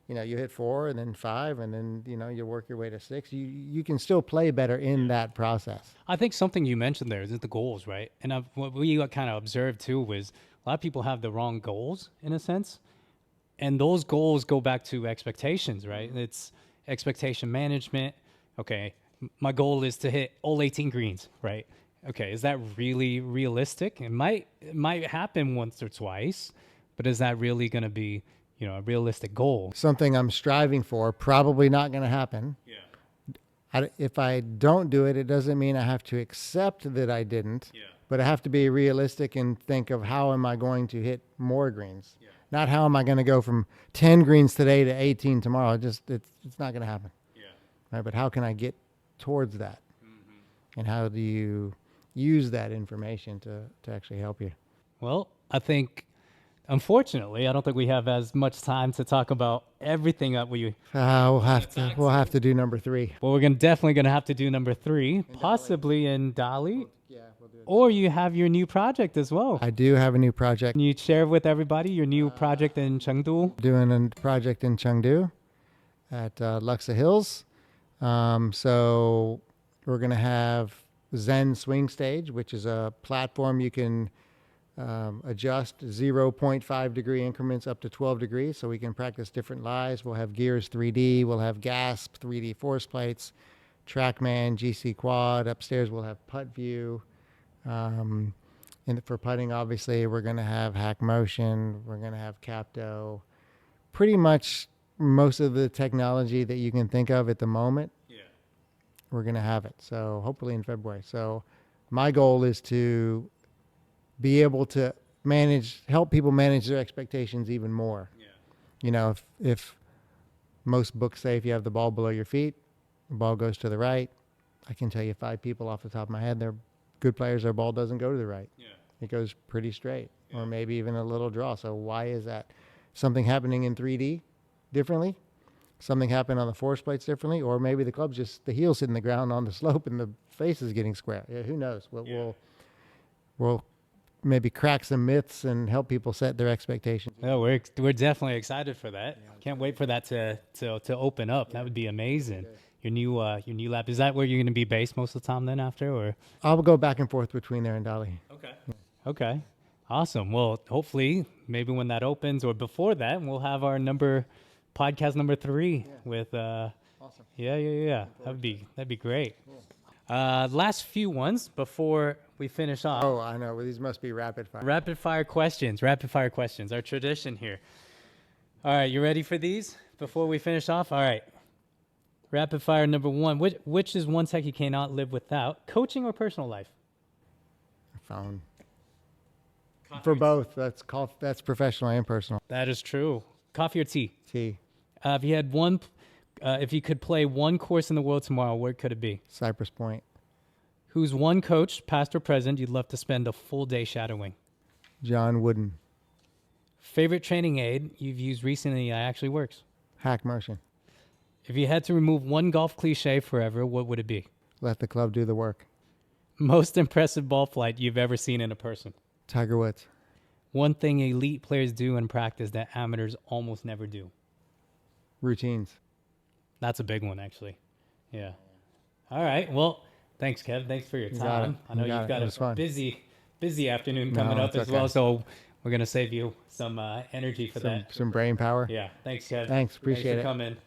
[SPEAKER 2] You know, you hit 4 and then 5, and then, you know, you work your way to 6. You can still play better in that process.
[SPEAKER 1] I think something you mentioned there is the goals, right? And what we kind of observed too was, a lot of people have the wrong goals in a sense. And those goals go back to expectations, right? It's expectation management. Okay, my goal is to hit all 18 greens, right? Okay, is that really realistic? It might happen once or twice, but is that really going to be, you know, a realistic goal?
[SPEAKER 2] Something I'm striving for, probably not going to happen. If I don't do it, it doesn't mean I have to accept that I didn't. But I have to be realistic and think of, how am I going to hit more greens? Not how am I going to go from 10 greens today to 18 tomorrow. It's not going to happen. Right? But how can I get towards that? And how do you use that information to actually help you?
[SPEAKER 1] Well, I think, unfortunately, I don't think we have as much time to talk about everything that we.
[SPEAKER 2] We'll have to do number 3.
[SPEAKER 1] Well, we're definitely gonna have to do number 3, possibly in Dali.
[SPEAKER 2] We'll do it.
[SPEAKER 1] Or you have your new project as well.
[SPEAKER 2] I do have a new project.
[SPEAKER 1] Can you share with everybody your new project in Chengdu?
[SPEAKER 2] Doing a project in Chengdu at Luxa Hills. So we're going to have Zen Swing Stage, which is a platform you can adjust 0.5 degree increments up to 12 degrees, so we can practice different lies. We'll have Gears 3D, we'll have GASP 3D force plates, TrackMan, GC Quad. Upstairs we'll have Putt View. And for putting, obviously, we're going to have Hack Motion, we're going to have Capto. Pretty much most of the technology that you can think of at the moment, we're going to have it. So hopefully in February. So my goal is to be able to help people manage their expectations even more. You know, if most books say if you have the ball below your feet, the ball goes to the right. I can tell you 5 people off the top of my head, they're good players, their ball doesn't go to the right. It goes pretty straight, or maybe even a little draw. So why is that? Something happening in 3D differently? something happened on the force plates differently, or maybe the club's just the heel's hitting the ground on the slope and the face is getting square. Yeah, who knows? We'll maybe crack some myths and help people set their expectations.
[SPEAKER 1] Oh, we're definitely excited for that. Can't wait for that to open up. That would be amazing. Your new lab, is that where you're going to be based most of the time then after, or?
[SPEAKER 2] I'll go back and forth between there and Dali.
[SPEAKER 1] Okay. Okay. Awesome. Well, hopefully maybe when that opens or before that, we'll have our podcast number 3 with
[SPEAKER 2] Awesome.
[SPEAKER 1] Yeah. That'd be great. Cool. Last few ones before we finish off.
[SPEAKER 2] Oh, I know. Well, these must be rapid fire.
[SPEAKER 1] Rapid fire questions. Our tradition here. All right, you ready for these before we finish off? All right. Rapid fire number 1. Which is one tech you cannot live without? Coaching or personal life?
[SPEAKER 2] Phone. For both. That's professional and personal.
[SPEAKER 1] That is true. Coffee or tea?
[SPEAKER 2] Tea.
[SPEAKER 1] If you could play one course in the world tomorrow, where could it be?
[SPEAKER 2] Cypress Point.
[SPEAKER 1] Who's one coach, past or present, you'd love to spend a full day shadowing?
[SPEAKER 2] John Wooden.
[SPEAKER 1] Favorite training aid you've used recently that actually works?
[SPEAKER 2] Hack Motion.
[SPEAKER 1] If you had to remove one golf cliche forever, what would it be?
[SPEAKER 2] Let the club do the work.
[SPEAKER 1] Most impressive ball flight you've ever seen in a person?
[SPEAKER 2] Tiger Woods.
[SPEAKER 1] One thing elite players do in practice that amateurs almost never do?
[SPEAKER 2] Routines.
[SPEAKER 1] That's a big one, actually. Yeah. All right. Well, thanks, Kev. Thanks for your time. I know you've got a busy afternoon coming up as well, so we're going to save you some energy for that.
[SPEAKER 2] Some brain power.
[SPEAKER 1] Yeah. Thanks, Kev.
[SPEAKER 2] Thanks. Appreciate it.
[SPEAKER 1] Thanks for coming.